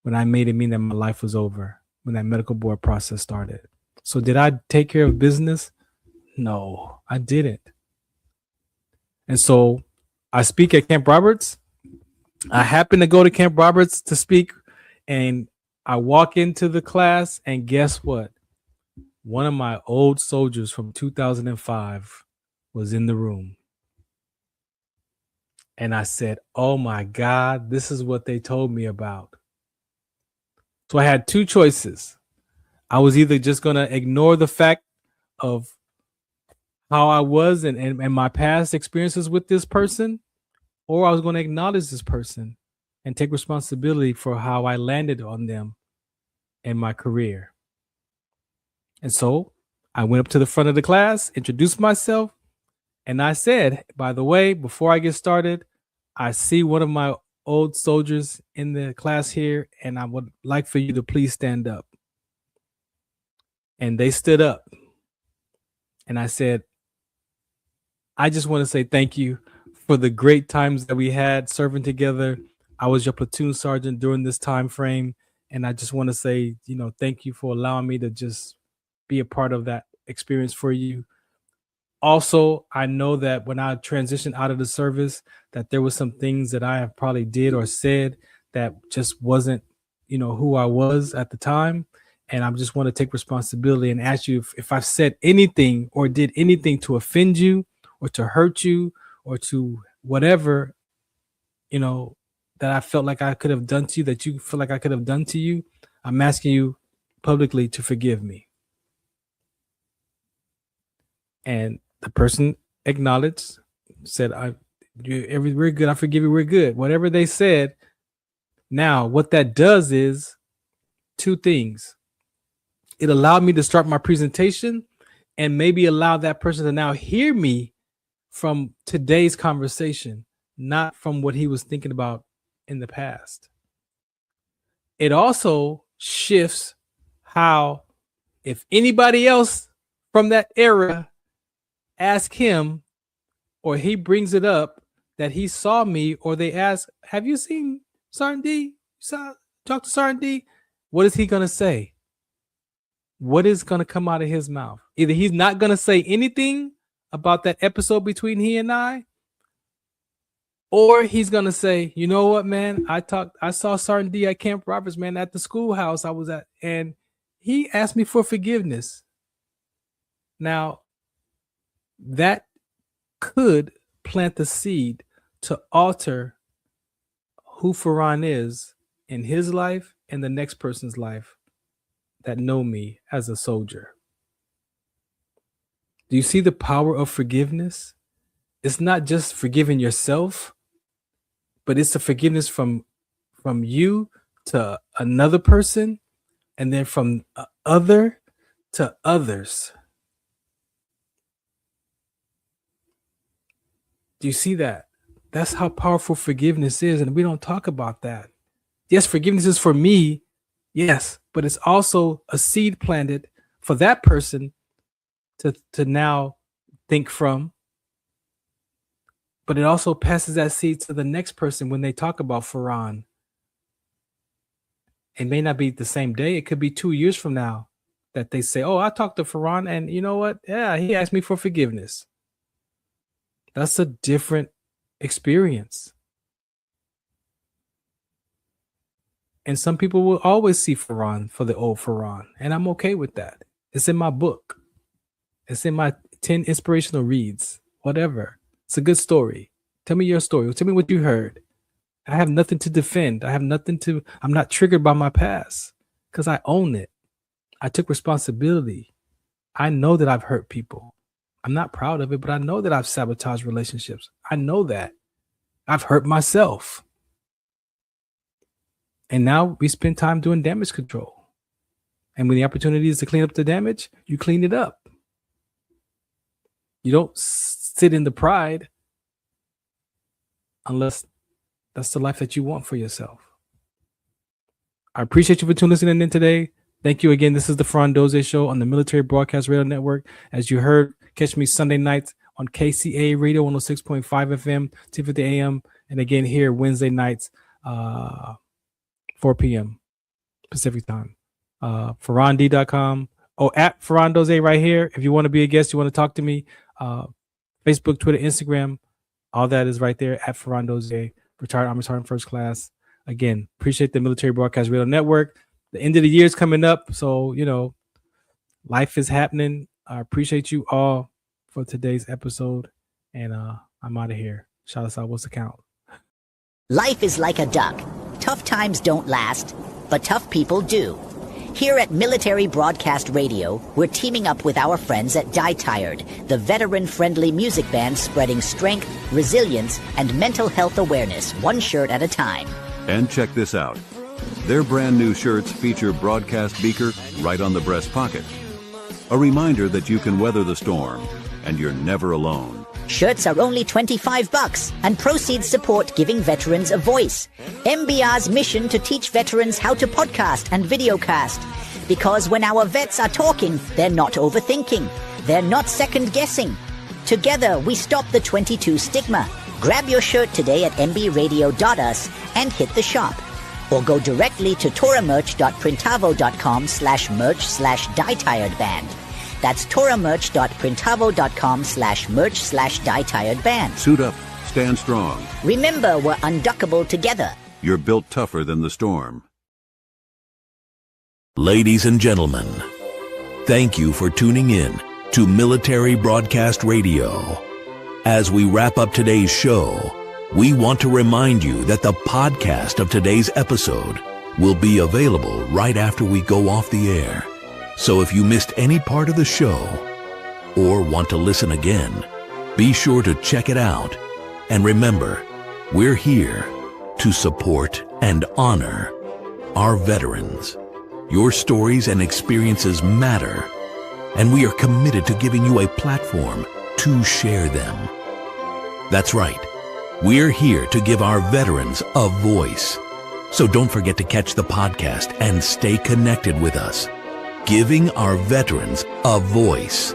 Speaker 5: when I made it mean that my life was over, when that medical board process started. So did I take care of business? No, I didn't. And so I speak at Camp Roberts. I happen to go to Camp Roberts to speak, and I walk into the class, and guess what? One of my old soldiers from 2005 was in the room. And I said, oh my God, this is what they told me about. So I had two choices. I was either just going to ignore the fact of how I was and my past experiences with this person, or I was going to acknowledge this person and take responsibility for how I landed on them in my career. And so I went up to the front of the class, introduced myself, and I said, by the way, before I get started, I see one of my old soldiers in the class here, and I would like for you to please stand up. And they stood up. And I said, I just want to say thank you for the great times that we had serving together. I was your platoon sergeant during this time frame. And I just want to say, thank you for allowing me to just be a part of that experience for you. Also, I know that when I transitioned out of the service, that there was some things that I have probably did or said that just wasn't, who I was at the time. And I just want to take responsibility and ask you if I've said anything or did anything to offend you or to hurt you or to whatever, that I felt like I could have done to you, that you feel like I could have done to you. I'm asking you publicly to forgive me. And the person acknowledged, said, we're good. I forgive you. We're good. Whatever they said. Now, what that does is two things. It allowed me to start my presentation and maybe allow that person to now hear me from today's conversation, not from what he was thinking about in the past. It also shifts how, if anybody else from that era ask him, or he brings it up that he saw me, or they ask, have you seen Sergeant D? Talk to Sergeant D? What is he going to say? What is going to come out of his mouth? Either he's not going to say anything about that episode between he and I, or he's going to say, you know what, man, I saw Sergeant D at Camp Roberts, man, at the schoolhouse I was at, and he asked me for forgiveness. Now, that could plant the seed to alter who Farron is in his life and the next person's life that know me as a soldier. Do you see the power of forgiveness? It's not just forgiving yourself, but it's a forgiveness from you to another person, and then from other to others. Do you see that? That's how powerful forgiveness is, and we don't talk about that. Yes, forgiveness is for me, yes, but it's also a seed planted for that person to now think from. But it also passes that seed to the next person when they talk about Farron. It may not be the same day. It could be 2 years from now that they say, oh, I talked to Farron, and you know what? Yeah, he asked me for forgiveness. That's a different experience. And some people will always see Farron for the old Farron, and I'm okay with that. It's in my book. It's in my 10 inspirational reads, whatever. It's a good story. Tell me your story. Tell me what you heard. I have nothing to defend. I'm not triggered by my past because I own it. I took responsibility. I know that I've hurt people. I'm not proud of it, but I know that I've sabotaged relationships. I know that. I've hurt myself. And now we spend time doing damage control. And when the opportunity is to clean up the damage, you clean it up. You don't sit in the pride unless that's the life that you want for yourself. I appreciate you for listening in today. Thank you again. This is the Farron Dozier Show on the Military Broadcast Radio Network. As you heard, catch me Sunday nights on KCA Radio 106.5 FM, 2:50 a.m. And again here Wednesday nights, 4 p.m. Pacific time. FarronD.com. Oh, at Farron Dozier right here. If you want to be a guest, you want to talk to me, Facebook, Twitter, Instagram, all that is right there at Farron Dozier. Retired Army Sergeant First Class. Again, appreciate the Military Broadcast Radio Network. The end of the year is coming up, so life is happening. I appreciate you all for today's episode, and I'm out of here. Shout us out. What's the count?
Speaker 9: Life is like a duck. Tough times don't last, but tough people do. Here at Military Broadcast Radio, we're teaming up with our friends at Die Tired, the veteran-friendly music band spreading strength, resilience, and mental health awareness one shirt at a time.
Speaker 1: And check this out. Their brand new shirts feature broadcast beaker right on the breast pocket. A reminder that you can weather the storm, and you're never alone.
Speaker 9: Shirts are only $25, and proceeds support giving veterans a voice. MBR's mission to teach veterans how to podcast and videocast. Because when our vets are talking, they're not overthinking. They're not second-guessing. Together, we stop the 22 stigma. Grab your shirt today at mbradio.us and hit the shop. Or go directly to toramerch.printavo.com/merch/dietiredband. That's toramerch.printavo.com/merch/dietiredband.
Speaker 1: Suit up, stand strong.
Speaker 9: Remember, we're unduckable together.
Speaker 1: You're built tougher than the storm.
Speaker 4: Ladies and gentlemen, thank you for tuning in to Military Broadcast Radio. As we wrap up today's show, we want to remind you that the podcast of today's episode will be available right after we go off the air. So if you missed any part of the show or want to listen again, be sure to check it out. And remember, we're here to support and honor our veterans. Your stories and experiences matter, and we are committed to giving you a platform to share them. That's right. We're here to give our veterans a voice. So don't forget to catch the podcast and stay connected with us. Giving our veterans a voice.